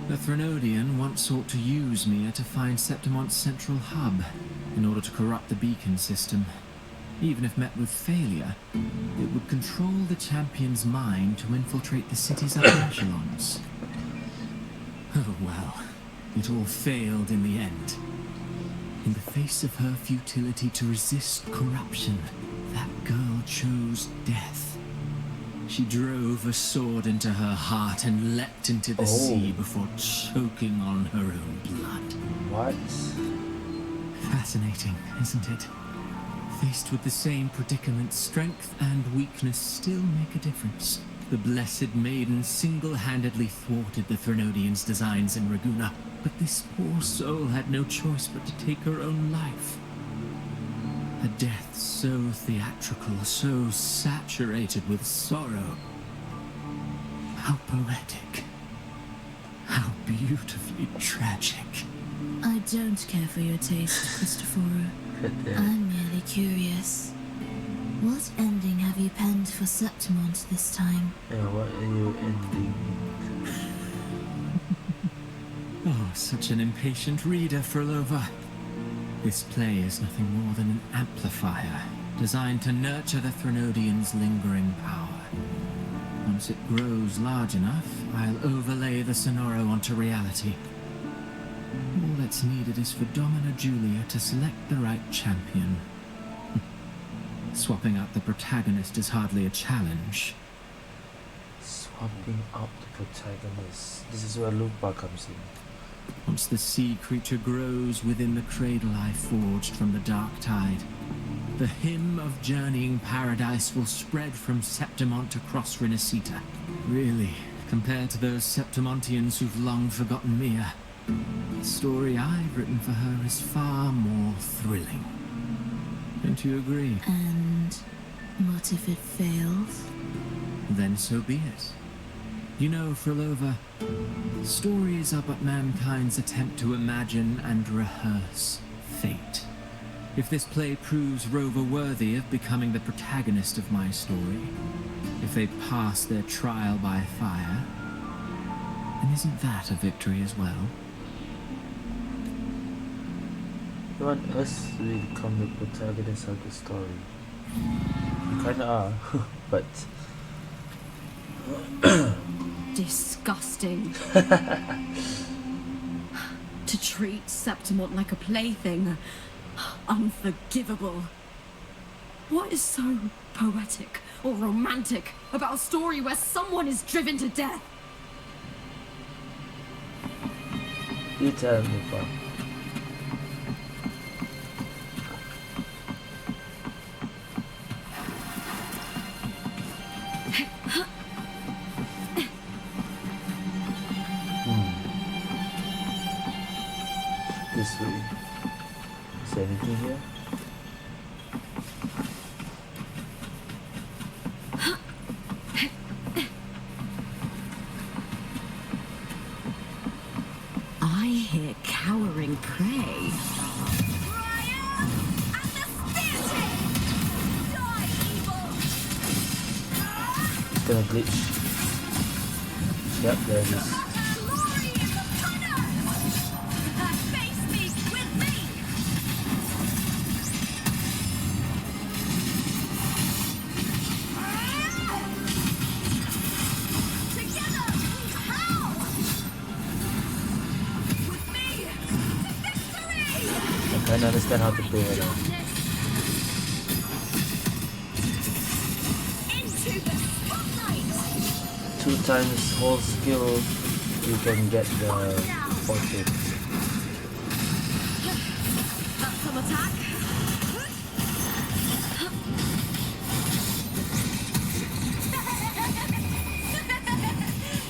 Speaker 5: The Threnodian once sought to use Mia to find Septimont's central hub in order to corrupt the beacon system. Even if met with failure, it would control the champion's mind to infiltrate the city's upper echelons. Oh well, it all failed in the end. In the face of her futility to resist corruption, that girl chose death. She drove a sword into her heart and leapt into the sea before choking on her own blood.
Speaker 1: What?
Speaker 5: Fascinating, isn't it? Faced with the same predicament, strength and weakness still make a difference. The Blessed Maiden single-handedly thwarted the Threnodian's designs in Raguna, but this poor soul had no choice but to take her own life. A death so theatrical, so saturated with sorrow. How poetic. How beautifully tragic.
Speaker 4: I don't care for your taste, Christophoro. I'm merely curious. What ending have you penned for Septimont this time?
Speaker 1: Yeah, what are you ending?
Speaker 5: Oh, such an impatient reader, Frolova. This play is nothing more than an amplifier, designed to nurture the Threnodian's lingering power. Once it grows large enough, I'll overlay the Sonoro onto reality. All that's needed is for Domina Julia to select the right champion. Swapping out the protagonist is hardly a challenge.
Speaker 1: Swapping out the protagonist. This is where Lupa comes in.
Speaker 5: Once the sea creature grows within the cradle I forged from the dark tide, the hymn of journeying paradise will spread from Septimont across Rinascita. Really, compared to those Septimontians who've long forgotten Mia, the story I've written for her is far more thrilling. Don't you agree?
Speaker 4: And what if it fails?
Speaker 5: Then so be it. You know, Frolova, stories are but mankind's attempt to imagine and rehearse fate. If this play proves Rover worthy of becoming the protagonist of my story, if they pass their trial by fire, then isn't that a victory as well?
Speaker 1: You want us to become the protagonist of the story? You kinda are, but...
Speaker 2: Disgusting. To treat Septimont like a plaything. Unforgivable. What is so poetic or romantic about a story where someone is driven to death?
Speaker 1: You tell me, Bob. This way. Is there anything here?
Speaker 2: I hear cowering prey.
Speaker 1: It's gonna glitch. Yep, there it is. and understand how to play right now.
Speaker 6: Into the spotlight!
Speaker 1: 2 times whole skill, you can get the fortune.
Speaker 6: That's some attack.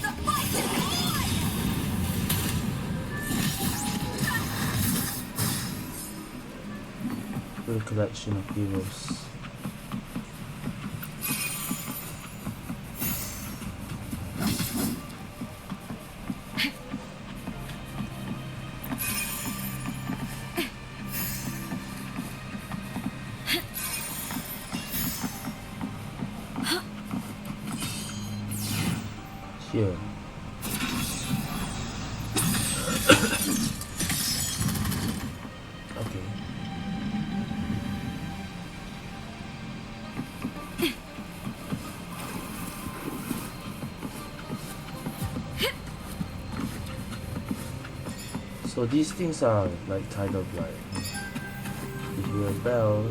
Speaker 6: The fight is on!
Speaker 1: Full collection of heroes. Here. Okay. So these things are like kind of like, you hear a bell.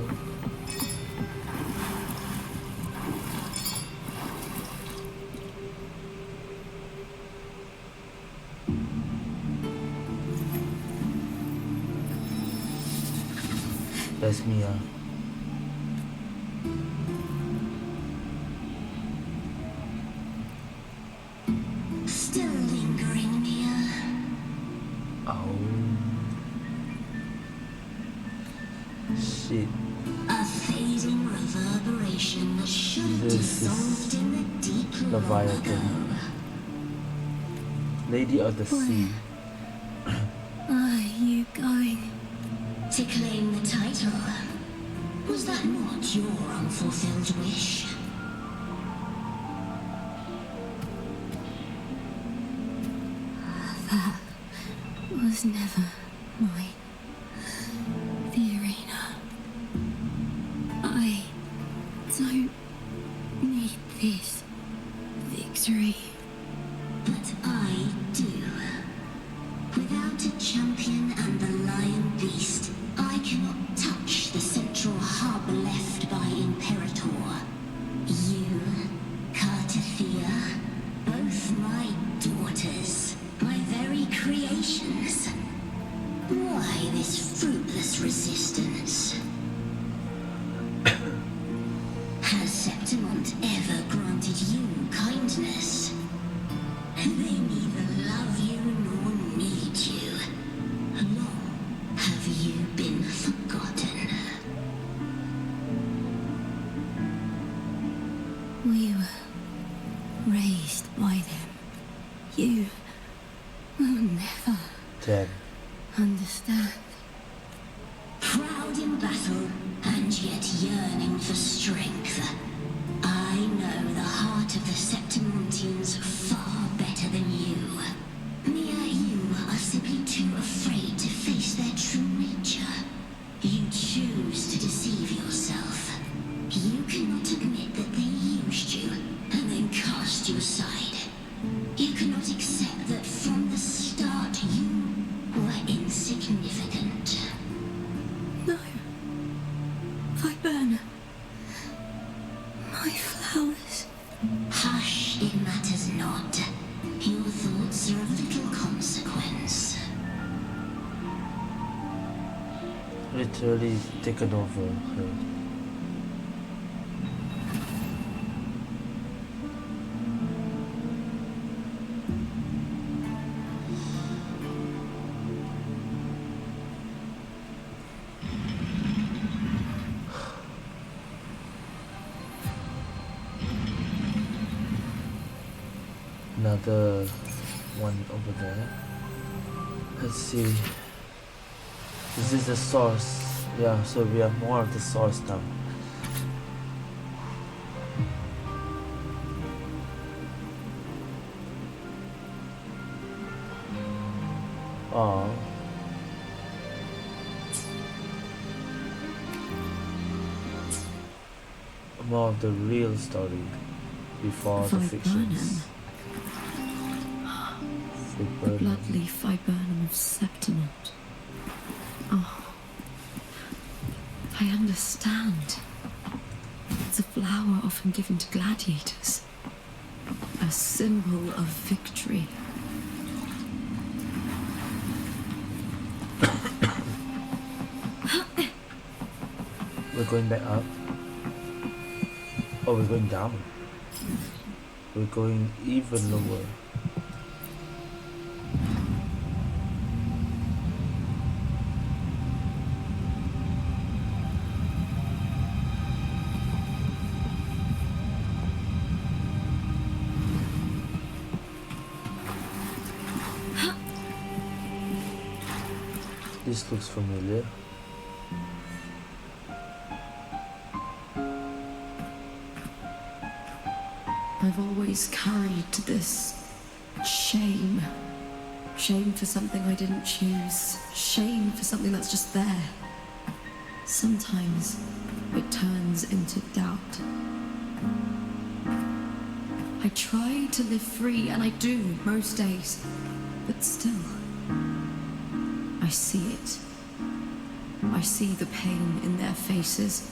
Speaker 1: That's Mia.
Speaker 4: Still lingering, Mia.
Speaker 1: Oh. Shit.
Speaker 4: A fading reverberation that should have
Speaker 1: This
Speaker 4: dissolved in the deep
Speaker 1: Leviathan. Lady of the Sea.
Speaker 4: Are you going to claim the title? Was that not your unfulfilled wish? That was never mine. The arena. I don't need this victory. But I do. Without a champion and the lion beast, I cannot touch the central hub left by Imperator. You, Cartathea, both my daughters, my very creations. Why this fruitless resistance? Has Septimont ever granted you kindness? They neither love you nor need you. Long have you been forgotten? We were raised by them. You will never
Speaker 1: Dead.
Speaker 4: understand. Proud in battle, and yet yearning for strength. I know the heart of the Septimontians far better than you. Mia, you are simply too afraid to face their true nature. You choose to deceive yourself. You cannot admit that they used you and then cast you aside. You cannot accept that from the start you were insignificant. No. Viburnum. My flowers. Hush, it matters not. Your thoughts are of little consequence.
Speaker 1: Literally taken over her. Another one over there. Let's see. This is the source. Yeah, so we have more of the source now. Oh. More of the real story before the fictions.
Speaker 2: The bloodleaf viburnum of Septimont. Oh,
Speaker 4: I understand. It's a flower often given to gladiators. A symbol of victory.
Speaker 1: We're going back up. Oh, we're going down. We're going even lower. This looks familiar.
Speaker 4: I've always carried this shame. Shame for something I didn't choose. Shame for something that's just there. Sometimes it turns into doubt. I try to live free, and I do most days. But still, I see it. I see the pain in their faces.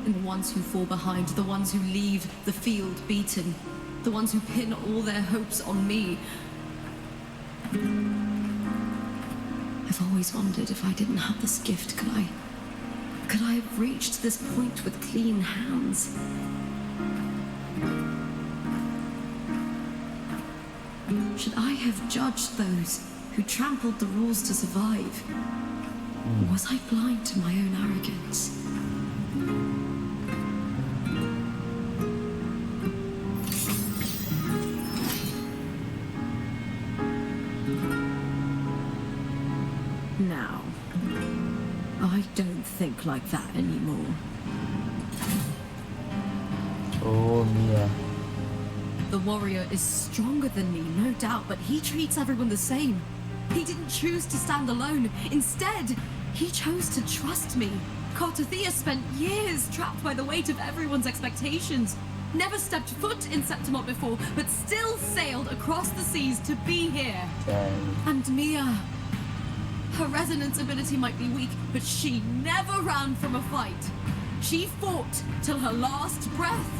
Speaker 4: And the ones who fall behind, the ones who leave the field beaten, the ones who pin all their hopes on me. I've always wondered if I didn't have this gift, could I have reached this point with clean hands? Should I have judged those who trampled the rules to survive? Or was I blind to my own arrogance? Now, I don't think like that anymore.
Speaker 1: Oh, Mia.
Speaker 2: The warrior is stronger than me, no doubt, but he treats everyone the same. He didn't choose to stand alone. Instead, he chose to trust me. Cartothea spent years trapped by the weight of everyone's expectations. Never stepped foot in Septimont before, but still sailed across the seas to be here.
Speaker 1: Dang.
Speaker 2: And Mia, her resonance ability might be weak, but she never ran from a fight. She fought till her last breath.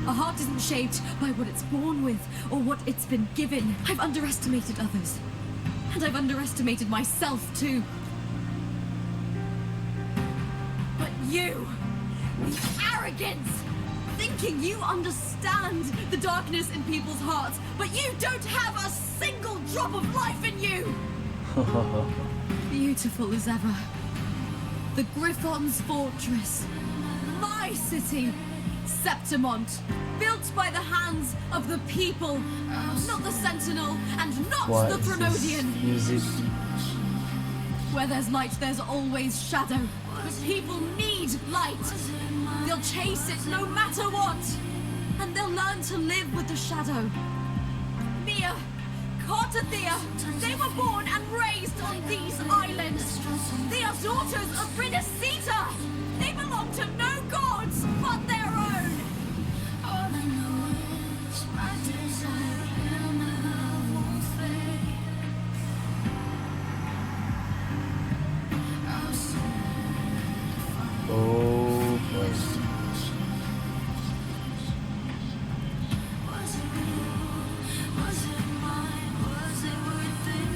Speaker 2: A heart isn't shaped by what it's born with or what it's been given. I've underestimated others. And I've underestimated myself too. But you, the arrogance, thinking you understand the darkness in people's hearts, but you don't have a single drop of life in you. Beautiful as ever. The Griffon's fortress. My city. Septimont, built by the hands of the people, not the Sentinel, and not
Speaker 1: What
Speaker 2: the
Speaker 1: is this
Speaker 2: Thromodian.
Speaker 1: music?
Speaker 2: Where there's light, there's always shadow. But people need light. They'll chase it no matter what. And they'll learn to live with the shadow. Mia, Cartothea, they were born and raised on these islands. They are daughters of Rinascita. They belong to no gods but their own. All I know is my desire and my love won't fade. I'll stand.
Speaker 1: Oh boy.
Speaker 2: Was it real? Was it mine? Was it worth it?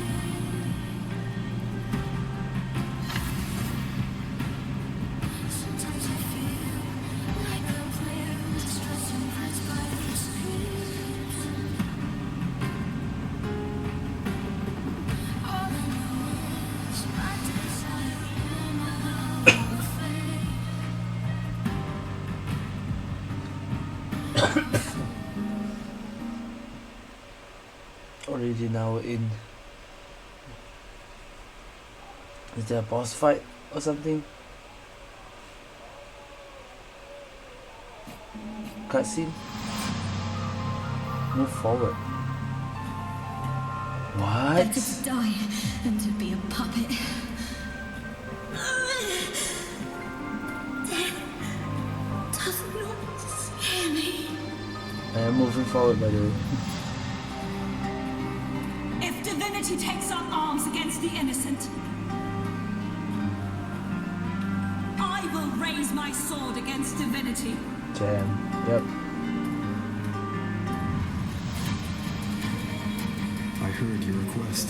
Speaker 2: Sometimes I feel like a player distressed and pressed by the streets. All I know is my desire and my love won't fade.
Speaker 1: Already now in. Is there a boss fight or something? Cutscene? Move forward.
Speaker 4: Better
Speaker 1: What?
Speaker 4: to die than to be a puppet. Does not scare me.
Speaker 1: I am moving forward, by the way.
Speaker 2: If divinity
Speaker 7: divinity takes up arms against the innocent, I will raise my sword against divinity.
Speaker 1: Damn. Yep.
Speaker 3: I heard your request.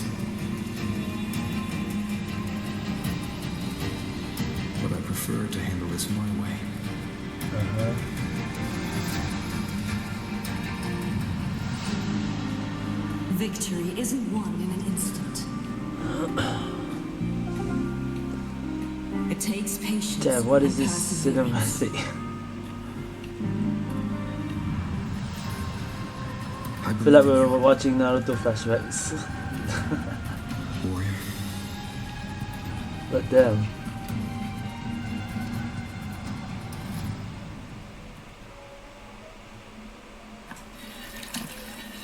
Speaker 3: But I prefer to handle this my way.
Speaker 7: Victory isn't won in an instant. It takes patience.
Speaker 1: Damn, what is
Speaker 7: and
Speaker 1: this
Speaker 7: perseverance.
Speaker 1: cinematic?
Speaker 3: I
Speaker 1: I feel like
Speaker 3: believe in
Speaker 1: we're watching Naruto flashbacks.
Speaker 3: you, warrior.
Speaker 1: But damn.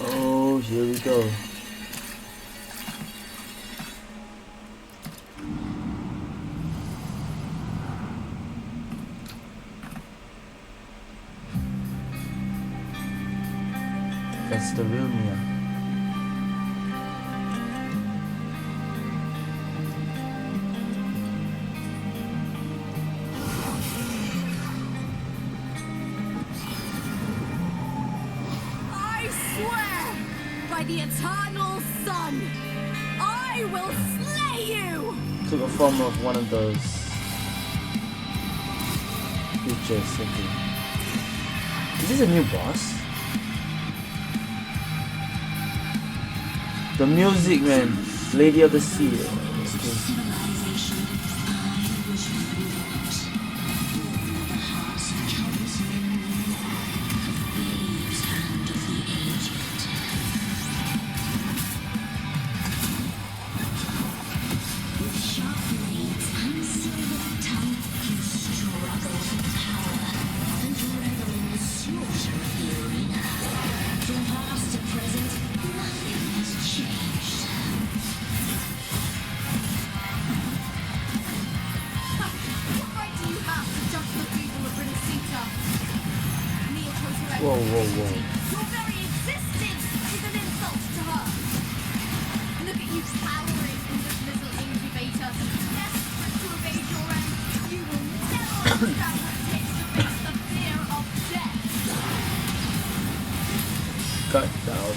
Speaker 1: Oh, here we go. That's the real Mia.
Speaker 2: I swear by the eternal sun, I will slay you!
Speaker 1: Took a form of one of those creatures, something. Is this a new boss? The music, man. Lady of the Sea. Okay.
Speaker 4: Civilization, I was ruled. The hearts and troubles of thieves and of the aged. With sharp blades and silver tongue, you struggle for power and revel in the slaughter of the arena. From past to present, nothing has changed.
Speaker 2: What right do you have to judge the people of Rinascita? Mia chose her
Speaker 1: Whoa,
Speaker 2: own
Speaker 1: whoa, whoa.
Speaker 2: Your very existence is an insult to her. Look at you cowering in this little incubator, desperate to evade your end. You will never understand what it takes to face the fear of death.
Speaker 1: Cut down.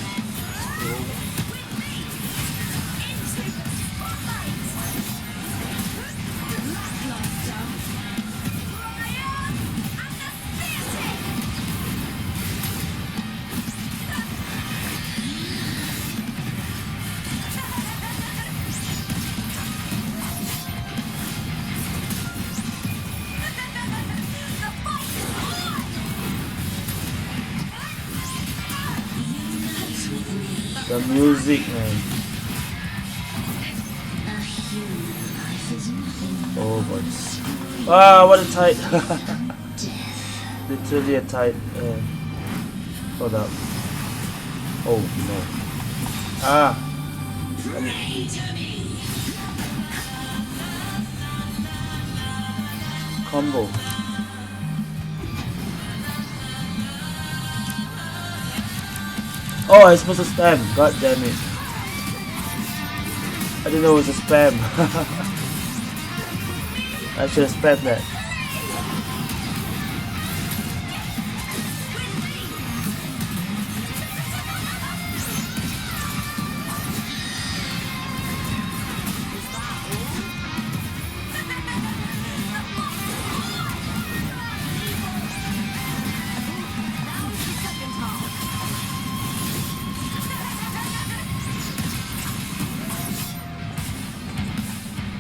Speaker 2: Into the spotlight. Lackluster. Brian and the theatre. The fight is on.
Speaker 1: The music, man. Oh, boy. Ah, what a tight. Literally a tight. Hold up. Oh, no. Ah. Combo. Oh, I'm supposed to spam. God damn it. I didn't know it was a spam. I should have spammed that.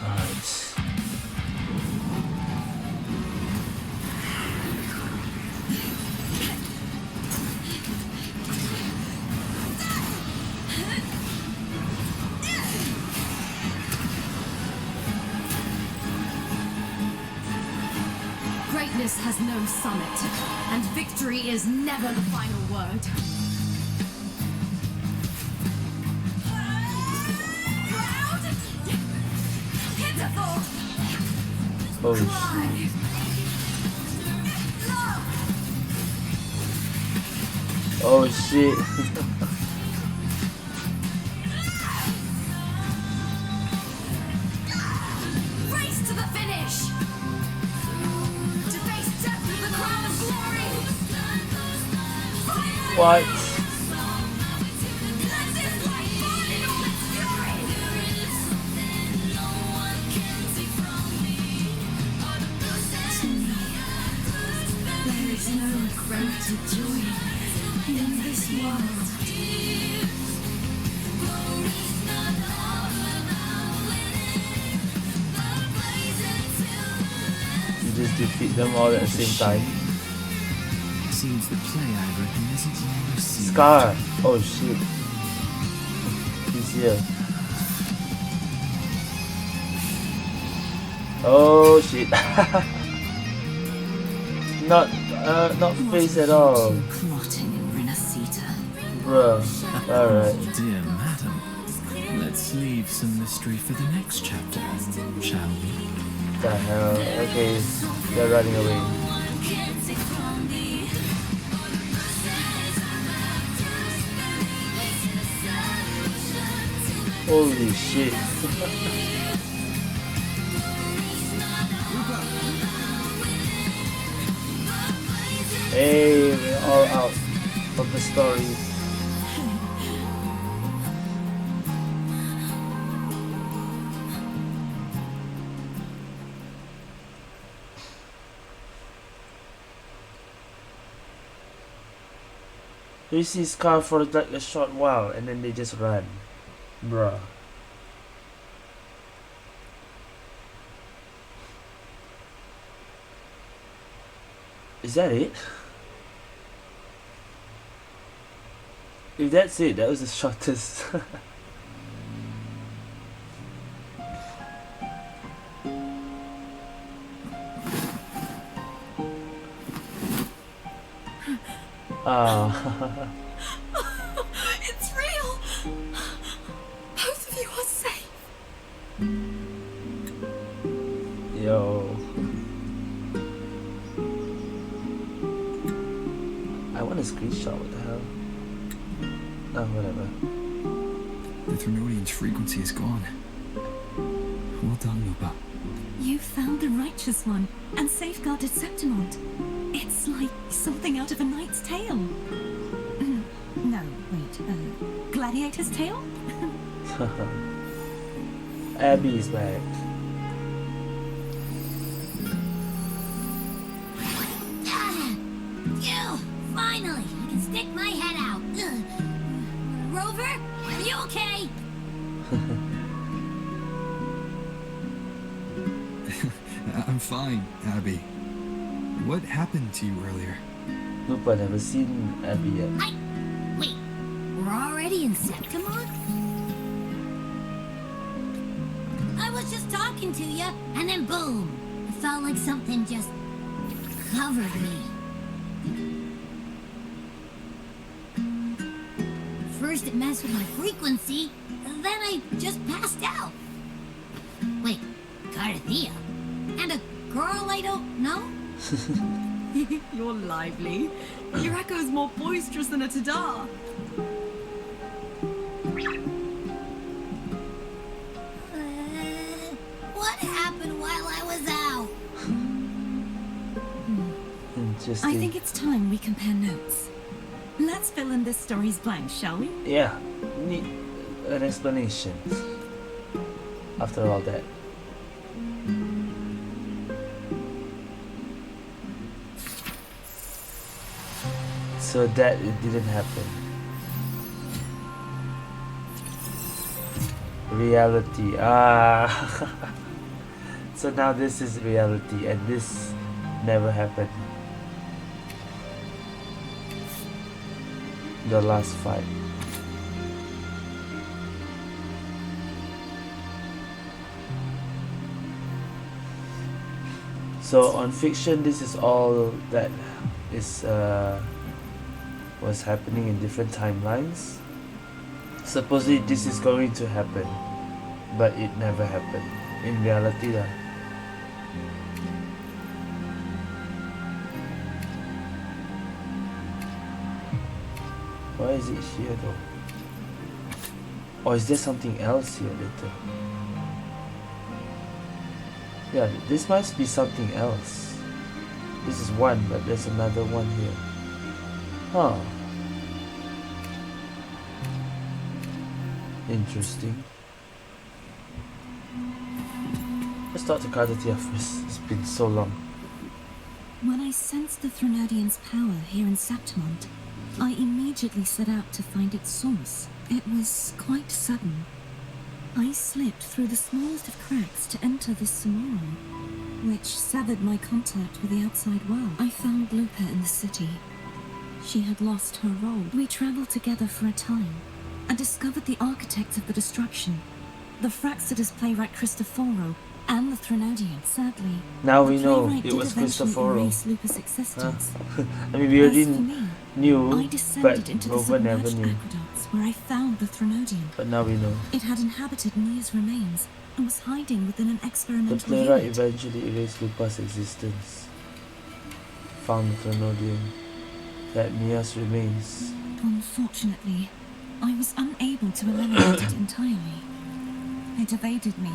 Speaker 1: Alright.
Speaker 2: Greatness has no summit, and victory is never the final word. Proud, pitiful,
Speaker 1: Oh,
Speaker 2: cry, love,
Speaker 1: oh shit. What?
Speaker 2: There is no greater joy in this world.
Speaker 1: You just defeat them all at the same time.
Speaker 5: Seems the play I've written isn't well received.
Speaker 1: Scar! Oh shit. He's here. Oh shit. Not face at all.
Speaker 2: Plotting in Rinascita.
Speaker 1: Bruh. Alright.
Speaker 5: Dear madam, let's leave some mystery for the next chapter, shall we?
Speaker 1: The hell? Okay, they're running away. Holy shit. Hey, we're all out of the story. You see Scar for like a short while and then they just run. Bruh. Is that it? If that's it, that was the shortest. Ah.
Speaker 2: It's real! Both of you are safe.
Speaker 1: Yo. I want a screenshot, what the hell? Oh, whatever.
Speaker 3: The Thermonian's frequency is gone. Well done, Lupa.
Speaker 4: You found the righteous one and safeguarded Septimont. It's like something out of a knight's tale. No, wait, gladiator's tale?
Speaker 1: Abby's back.
Speaker 6: Phew! Finally, I can stick my head out. Ugh. Rover, are you okay?
Speaker 3: I'm fine, Abby. What happened to you earlier?
Speaker 1: Nope, I've never seen Abby yet.
Speaker 6: Wait, we're already in Septimont? I was just talking to you, and then boom! It felt like something just covered me. First it messed with my frequency, then I just passed out. Wait, Carthea? And a girl I don't know?
Speaker 7: You're lively. Your echo's more boisterous than a Tadar.
Speaker 6: What happened while I was out?
Speaker 1: Interesting.
Speaker 4: I think it's time we compare notes. Let's fill in this story's blanks, shall we?
Speaker 1: Yeah, need an explanation after all that. So that it didn't happen. Reality. Ah. So now this is reality and this never happened. The last fight. So on fiction, this is all that is was happening in different timelines. Supposedly this is going to happen, but it never happened in reality lah. Why is it here though? Or is there something else here later? Yeah, this must be something else. This is one, but there's another one here. Huh. Interesting. Let's start the card first. It's been so long.
Speaker 4: When I sensed the Threnodian's power here in Septimont, I immediately set out to find its source. It was quite sudden. I slipped through the smallest of cracks to enter the Sonoro, which severed my contact with the outside world. I found Lupa in the city. She had lost her role. We traveled together for a time and discovered the architects of the destruction, the Fraxidus playwright Cristoforo and the Threnodian. Sadly,
Speaker 1: Now
Speaker 4: the
Speaker 1: we know
Speaker 4: playwright
Speaker 1: it
Speaker 4: did
Speaker 1: was
Speaker 4: eventually
Speaker 1: Cristoforo.
Speaker 4: erase Lupa's existence.
Speaker 1: I mean, we already
Speaker 4: As for me, I
Speaker 1: knew,
Speaker 4: descended
Speaker 1: but
Speaker 4: into the
Speaker 1: Rover never
Speaker 4: submerged
Speaker 1: knew.
Speaker 4: aqueducts where I found the Threnodian.
Speaker 1: But now we know.
Speaker 4: It had inhabited Mia's remains and was hiding within an
Speaker 1: The
Speaker 4: experimental
Speaker 1: playwright
Speaker 4: unit.
Speaker 1: eventually erased Lupa's existence. Found the Threnodian. That Mia's remains.
Speaker 4: Unfortunately, I was unable to eliminate it entirely. It evaded me,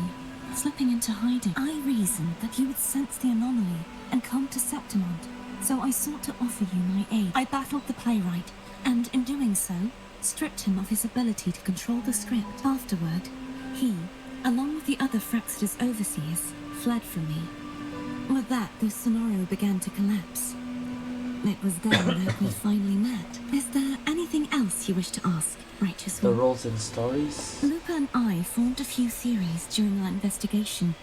Speaker 4: slipping into hiding. I reasoned that you would sense the anomaly and come to Septimont, so I sought to offer you my aid. I battled the playwright, and in doing so, stripped him of his ability to control the script. Afterward, he, along with the other Fraxidus overseers, fled from me. With that, the Sonoro began to collapse. It was then that we finally met. Is there anything else you wish to ask, Righteous
Speaker 1: The
Speaker 4: One?
Speaker 1: roles and stories.
Speaker 4: Lupa and I formed a few theories during our investigation,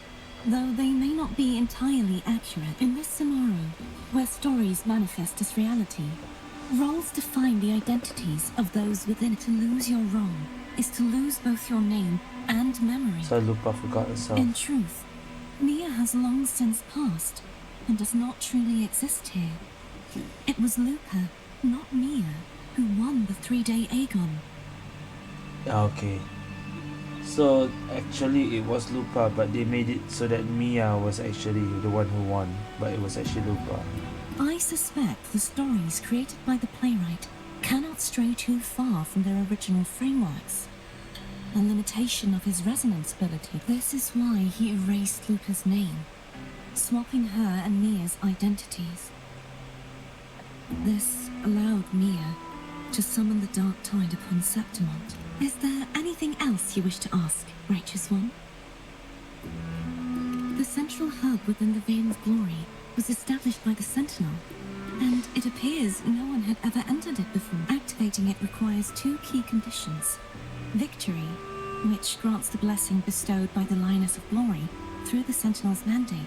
Speaker 4: though they may not be entirely accurate. In this scenario, where stories manifest as reality, roles define the identities of those within it. To lose your role is to lose both your name and memory.
Speaker 1: So Lupa forgot herself.
Speaker 4: In truth, Mia has long since passed and does not truly exist here. It was Lupa, not Mia, who won the 3-day Aegon.
Speaker 1: Okay. So actually it was Lupa, but they made it so that Mia was actually the one who won, but it was actually Lupa.
Speaker 4: I suspect the stories created by the playwright cannot stray too far from their original frameworks. A limitation of his resonance ability. This is why he erased Lupa's name, swapping her and Mia's identities. This allowed Mia to summon the Dark Tide upon Septimont. Is there anything else you wish to ask, Righteous One? The central hub within the Veil of Glory was established by the Sentinel, and it appears no one had ever entered it before. Activating it requires 2 key conditions. Victory, which grants the blessing bestowed by the Lioness of Glory through the Sentinel's mandate,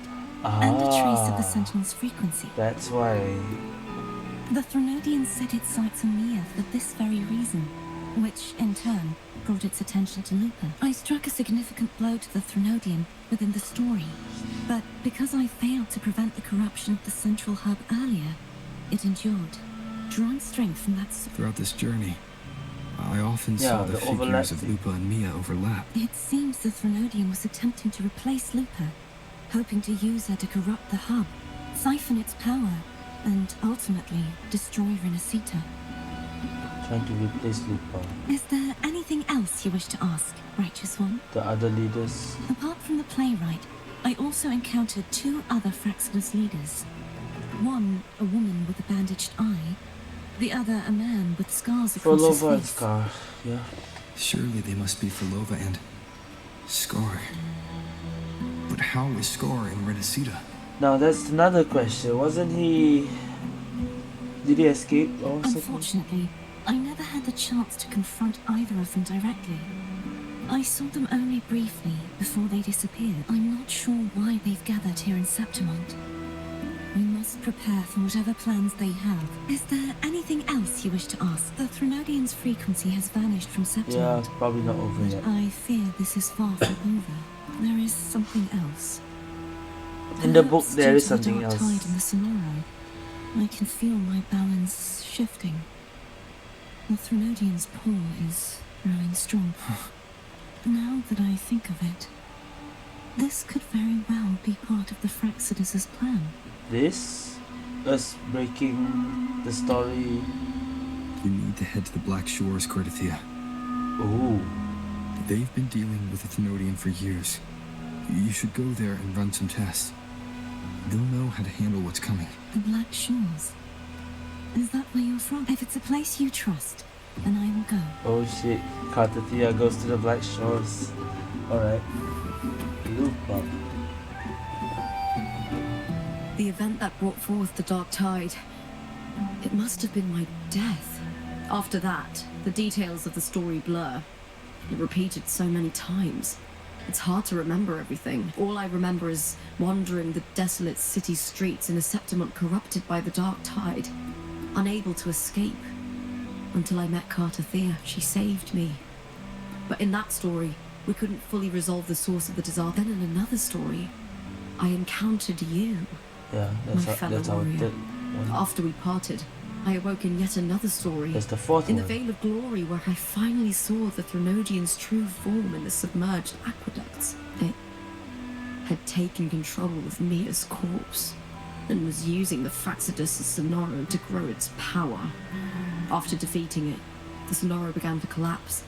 Speaker 4: and a trace of the Sentinel's frequency.
Speaker 1: That's why.
Speaker 4: The Threnodian set its sights on Mia for this very reason, which, in turn, brought its attention to Lupa. I struck a significant blow to the Threnodian within the story, but because I failed to prevent the corruption of the central hub earlier, it endured, drawing strength from that
Speaker 3: Throughout this journey, I often
Speaker 1: Yeah,
Speaker 3: saw the
Speaker 1: the overlap
Speaker 3: figures of
Speaker 1: thing.
Speaker 3: Lupa and Mia overlap.
Speaker 4: It seems the Threnodian was attempting to replace Lupa, hoping to use her to corrupt the hub, siphon its power, and ultimately destroy Rinascita.
Speaker 1: Trying to replace Lupa.
Speaker 4: Is there anything else you wish to ask, Righteous One?
Speaker 1: The other leaders.
Speaker 4: Apart from the playwright, I also encountered 2 other Fraxidus leaders. One, a woman with a bandaged eye, the other a man with scars across his
Speaker 1: Follover and
Speaker 4: face.
Speaker 1: Scar. Yeah.
Speaker 3: Surely they must be Filova and Scar. But how is Scar in Rinascita?
Speaker 1: Now that's another question. Wasn't he... Did he escape or something?
Speaker 4: Unfortunately, I never had the chance to confront either of them directly. I saw them only briefly before they disappeared. I'm not sure why they've gathered here in Septimont. We must prepare for whatever plans they have. Is there anything else you wish to ask? The Threnodian's frequency has vanished from
Speaker 1: Yeah,
Speaker 4: Septimont.
Speaker 1: it's probably not over yet.
Speaker 4: I fear this is far from over. There is something else.
Speaker 1: In the book
Speaker 4: Perhaps
Speaker 1: there
Speaker 4: due
Speaker 1: is
Speaker 4: to the
Speaker 1: something
Speaker 4: dark
Speaker 1: else.
Speaker 4: tide in the Sonoro, I can feel my balance shifting. The Threnodian's pull is growing strong. Now that I think of it, this could very well be part of the Fraxidus' plan.
Speaker 1: This? Us breaking the story.
Speaker 3: You need to head to the Black Shores, Cordelia.
Speaker 1: Ooh.
Speaker 3: They've been dealing with the Thenodian for years. You should go there and run some tests. They'll know how to handle what's coming.
Speaker 4: The Black Shores. Is that where you're from? If it's a place you trust, then I will go.
Speaker 1: Oh shit, Kartathea goes to the Black Shores. Alright. Lupa.
Speaker 2: The event that brought forth the Dark Tide. It must have been my death. After that, the details of the story blur. It repeated so many times. It's hard to remember everything. All I remember is wandering the desolate city streets in a Septimont corrupted by the Dark Tide, unable to escape. Until I met Kartathea, she saved me. But in that story, we couldn't fully resolve the source of the disaster. Then in another story, I encountered you.
Speaker 1: Yeah,
Speaker 2: My fellow
Speaker 1: that's our
Speaker 2: warrior.
Speaker 1: third one.
Speaker 2: After we parted, I awoke in yet another story.
Speaker 1: That's the fourth
Speaker 2: In the
Speaker 1: one.
Speaker 2: Veil of Glory, where I finally saw the Threnodian's true form in the submerged aqueducts. It had taken control of Mia's corpse and was using the Fraxidus' Sonoro to grow its power. After defeating it, the Sonoro began to collapse.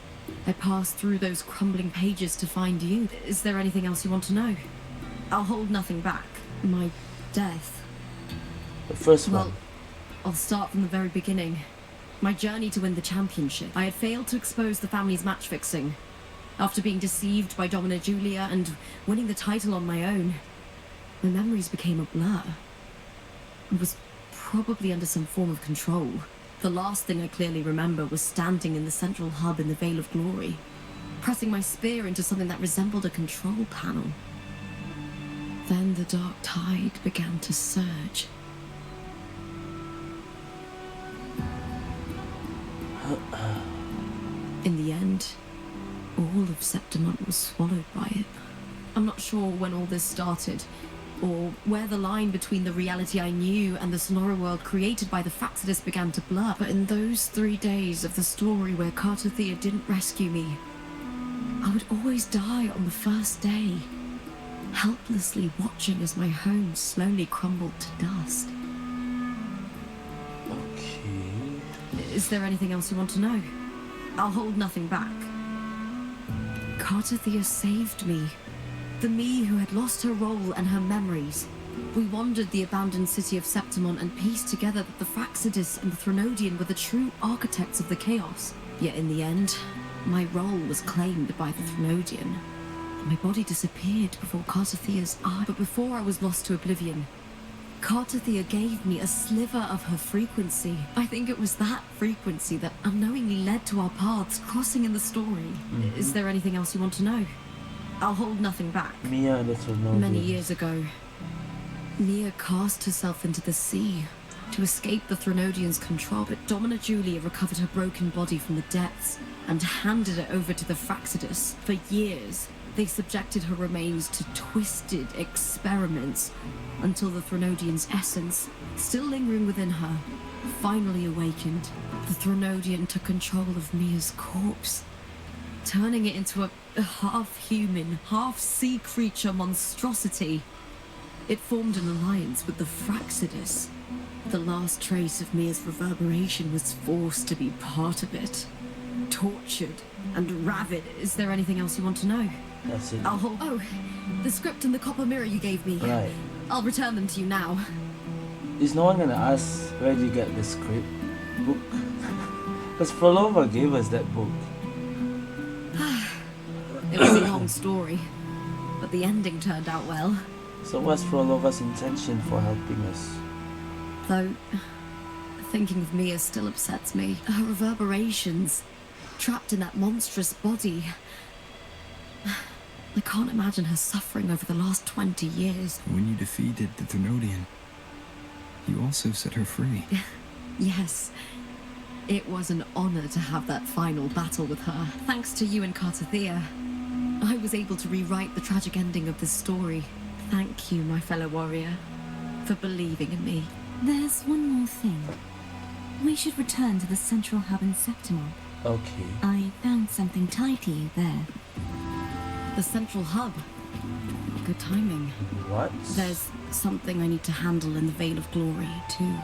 Speaker 2: I passed through those crumbling pages to find you. Is there anything else you want to know? I'll hold nothing back. My death.
Speaker 1: The first
Speaker 2: Well,
Speaker 1: one.
Speaker 2: I'll start from the very beginning. My journey to win the championship. I had failed to expose the family's match fixing. After being deceived by Domina Julia and winning the title on my own, my memories became a blur. I was probably under some form of control. The last thing I clearly remember was standing in the central hub in the Veil of Glory, pressing my spear into something that resembled a control panel. Then the Dark Tide began to surge. In the end, all of Septimont was swallowed by it. I'm not sure when all this started, or where the line between the reality I knew and the Sonora world created by the Fraxidus began to blur, but in those 3 days of the story where Kartathea didn't rescue me, I would always die on the first day, helplessly watching as my home slowly crumbled to dust.
Speaker 1: Okay.
Speaker 2: Is there anything else you want to know? I'll hold nothing back. Kartathea saved me. The me who had lost her role and her memories. We wandered the abandoned city of Septimont and pieced together that the Fraxidus and the Threnodian were the true architects of the chaos. Yet in the end, my role was claimed by the Threnodian. My body disappeared before Kartathea's eye. But before I was lost to oblivion, Kartathea gave me a sliver of her frequency. I think it was that frequency that unknowingly led to our paths crossing in the story. Is there anything else you want to know? I'll hold nothing back.
Speaker 1: Mia and the Threnodian.
Speaker 2: Many years ago, Mia cast herself into the sea to escape the Threnodian's control, but Domina Julia recovered her broken body from the depths and handed it over to the Fraxidus. For years, they subjected her remains to twisted experiments until the Threnodian's essence, still lingering within her, finally awakened. The Threnodian took control of Mia's corpse, turning it into a half-human, half-sea creature monstrosity. It formed an alliance with the Fraxidus. The last trace of Mia's reverberation was forced to be part of it. Tortured and ravid. Is there anything else you want to know?
Speaker 1: That's it.
Speaker 2: I'll hold... Oh, the script and the copper mirror you gave me.
Speaker 1: Right.
Speaker 2: I'll return them to you now.
Speaker 1: Is no one gonna ask where do you get the script book? Because Frolova gave us that book.
Speaker 2: It was a long story, but the ending turned out well.
Speaker 1: So what's Frolova's intention for helping us?
Speaker 2: Though, thinking of Mia still upsets me. Her reverberations, trapped in that monstrous body. I can't imagine her suffering over the last 20 years.
Speaker 3: When you defeated the Threnodian, you also set her free.
Speaker 2: Yes, it was an honor to have that final battle with her. Thanks to you and Kartathea, I was able to rewrite the tragic ending of this story. Thank you, my fellow warrior, for believing in me.
Speaker 4: There's one more thing. We should return to the central hub in Septimont.
Speaker 1: Okay.
Speaker 4: I found something tied to you there.
Speaker 2: The central hub. Good timing.
Speaker 1: What?
Speaker 2: There's something I need to handle in the Veil of Glory, too.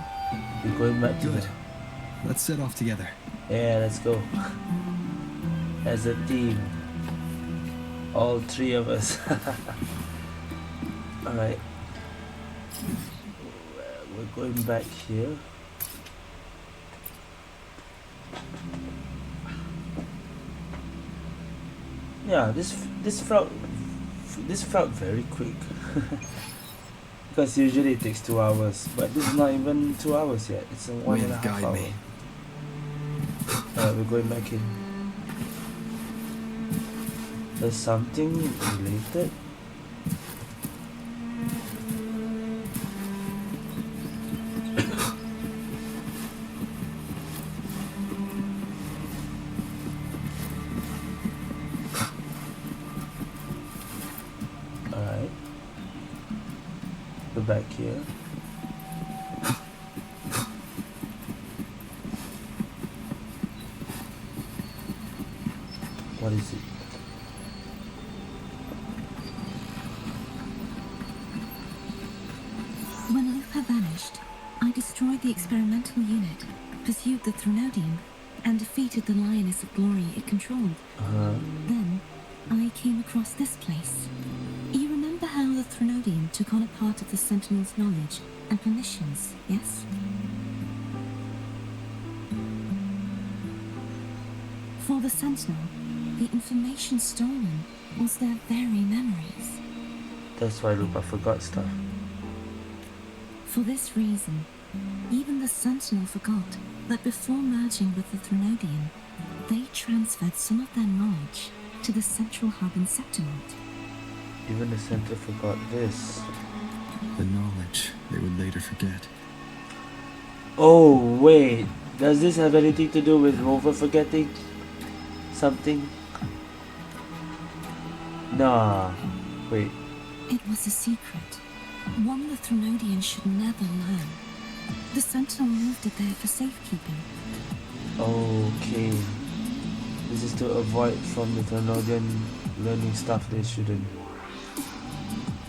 Speaker 1: We're going back to
Speaker 3: Good.
Speaker 1: the...
Speaker 3: Let's set off together.
Speaker 1: Yeah, let's go. As a team. All three of us. Alright. We're going back here. Yeah, this felt very quick. Because usually it takes 2 hours, but this is not even 2 hours yet. It's a one and a
Speaker 3: Wind,
Speaker 1: half
Speaker 3: guide
Speaker 1: hour.
Speaker 3: me.
Speaker 1: We're going back in. There's something related. Alright. Go back here. What is it?
Speaker 4: When Lupa vanished, I destroyed the experimental unit, pursued the Threnodium, and defeated the Lioness of Glory it controlled. Then, I came across this place. You remember how the Threnodium took on a part of the Sentinel's knowledge and permissions, yes? For the Sentinel, the information stolen was their very memories.
Speaker 1: That's why Lupa forgot stuff.
Speaker 4: For this reason, even the Sentinel forgot that before merging with the Threnodium, they transferred some of their knowledge to the central hub in Septimont.
Speaker 1: Even the center forgot this.
Speaker 3: The knowledge they would later forget.
Speaker 1: Oh, wait. Does this have anything to do with Rover forgetting something? Nah. Wait.
Speaker 4: It was a secret, one the Threnodians should never learn. The Sentinel moved it there for safekeeping.
Speaker 1: Okay. This is to avoid from the Threnodian learning stuff they shouldn't.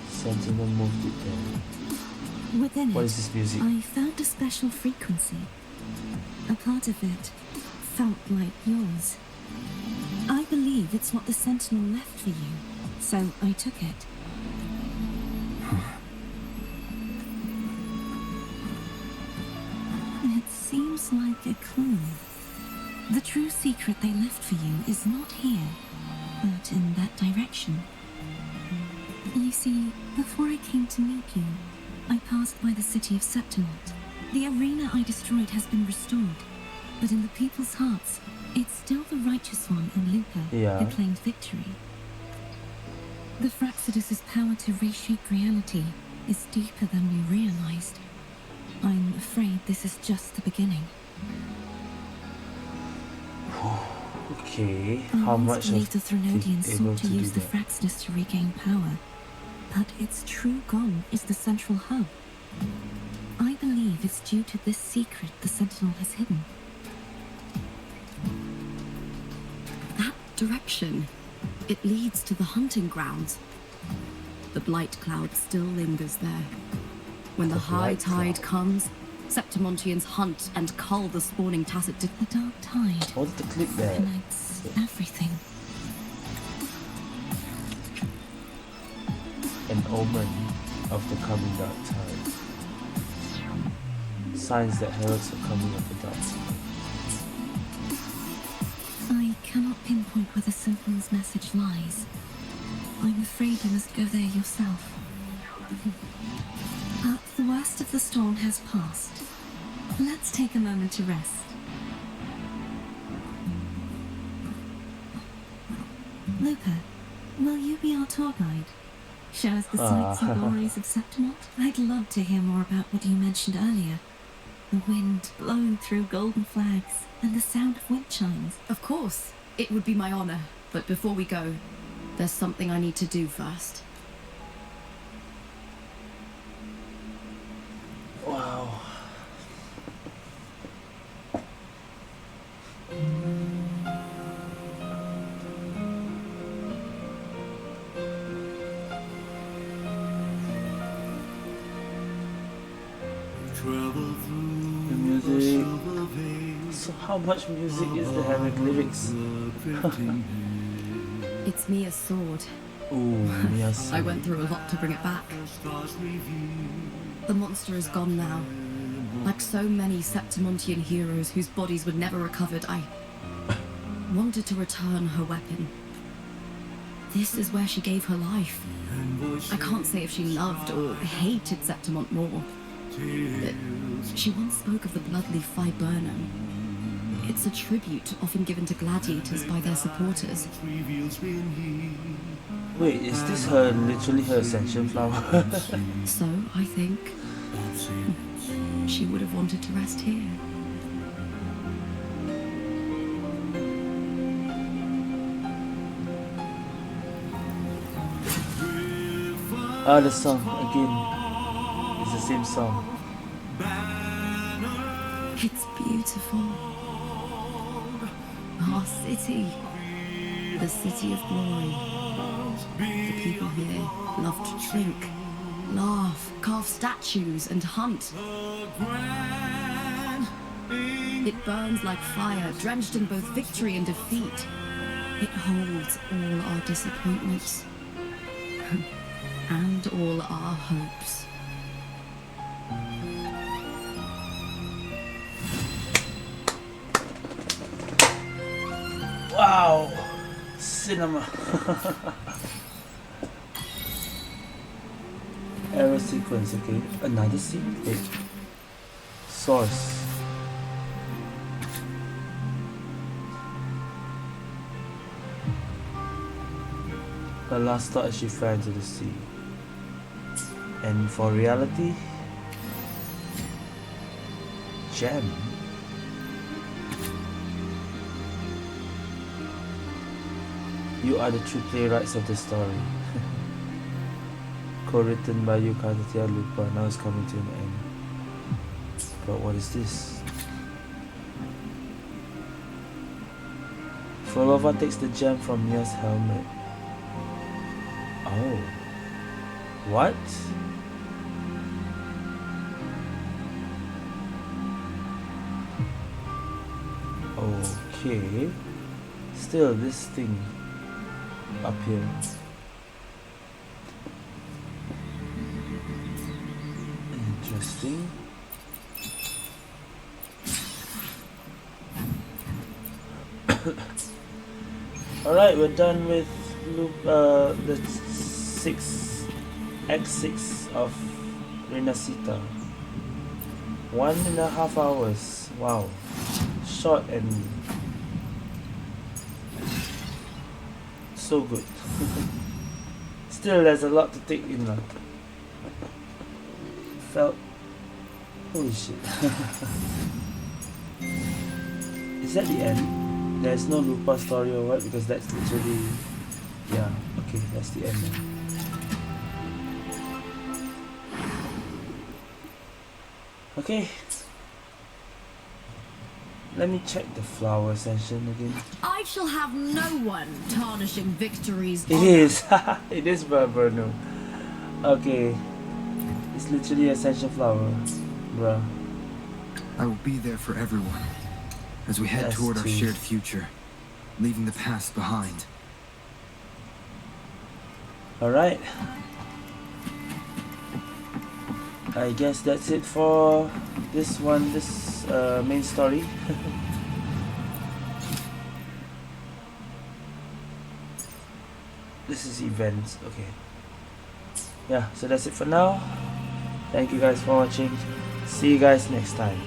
Speaker 1: Sentinel moved it there.
Speaker 4: Within
Speaker 1: What
Speaker 4: it,
Speaker 1: is this music?
Speaker 4: I found a special frequency. A part of it felt like yours. I believe it's what the Sentinel left for you, so I took it. It seems like a clue. The true secret they left for you is not here, but in that direction. You see, before I came to meet you, I passed by the city of Septimont. The arena I destroyed has been restored, but in the people's hearts, it's still the righteous one in Lupa who claimed victory. The Fraxidus' power to reshape reality is deeper than we realized. I'm afraid this is just the beginning.
Speaker 1: Okay.
Speaker 4: I
Speaker 1: How
Speaker 4: once
Speaker 1: much
Speaker 4: believed the
Speaker 1: of
Speaker 4: Threnodians
Speaker 1: it able
Speaker 4: sought to
Speaker 1: to do
Speaker 4: use the
Speaker 1: that?
Speaker 4: Fraxidus to regain power, but its true goal is the central hub. I believe it's due to this secret the Sentinel has hidden.
Speaker 2: That direction. It leads to the hunting grounds. The blight cloud still lingers there. When the high
Speaker 1: blight
Speaker 2: tide
Speaker 1: cloud.
Speaker 2: comes, Septimontians hunt and cull the spawning tacit.
Speaker 4: The dark tide
Speaker 1: I wanted to click there.
Speaker 4: connects everything.
Speaker 1: An omen of the coming dark tide. Signs that heralds the coming of the dark tide.
Speaker 4: I cannot pinpoint where the Sentinel's message lies. I'm afraid you must go there yourself. But the worst of the storm has passed. Let's take a moment to rest. Lupa, will you be our tour guide? Show us the sights and glories of Septimont? I'd love to hear more about what you mentioned earlier. The wind blowing through golden flags and the sound of wind chimes.
Speaker 2: Of course, it would be my honor. But before we go, there's something I need to do first.
Speaker 1: Wow. The music. So how much music is there with lyrics?
Speaker 2: It's Mia's sword.
Speaker 1: Ooh, yes.
Speaker 2: I went through a lot to bring it back. The monster is gone now. Like so many Septimontian heroes whose bodies were never recovered, I wanted to return her weapon. This is where she gave her life. I can't say if she loved or hated Septimont more, but she once spoke of the bloodleaf viburnum. It's a tribute often given to gladiators by their supporters.
Speaker 1: Wait, is this her literally her ascension flower?
Speaker 2: So, I think she would have wanted to rest here.
Speaker 1: Ah, the song again. It's the same song.
Speaker 2: It's beautiful. Our city. The city of glory. The people here love to drink, laugh, carve statues, and hunt. It burns like fire, drenched in both victory and defeat. It holds all our disappointments. And all our hopes.
Speaker 1: Wow! Cinema! Arrow sequence, okay. Another scene? Wait. Source. Her last thought as she fell into the sea. And for reality, gem. You are the true playwrights of the story. Co-written by you, Katatia Lupa, now is coming to an end. But what is this? Frolova takes the gem from Mia's helmet. Oh. What? Okay. Still, this thing up here. Interesting. Alright, we're done with the Act 6 of Rinascita. 1.5 hours. Wow. Short and so good. Still, there's a lot to take in. Felt. Holy shit. Is that the end? There's no Lupa story or what? Because that's literally. Yeah, okay, that's the end now. Okay. Let me check the flower ascension again.
Speaker 2: I shall have no one tarnishing victories.
Speaker 1: It is. It is Barbarno. Okay. It's literally ascension flower. Bruh.
Speaker 3: I will be there for everyone as we head
Speaker 1: Yes,
Speaker 3: toward our
Speaker 1: too.
Speaker 3: shared future, leaving the past behind.
Speaker 1: Alright. I guess that's it for this one, this main story. This is events, okay. Yeah, so that's it for now. Thank you guys for watching. See you guys next time.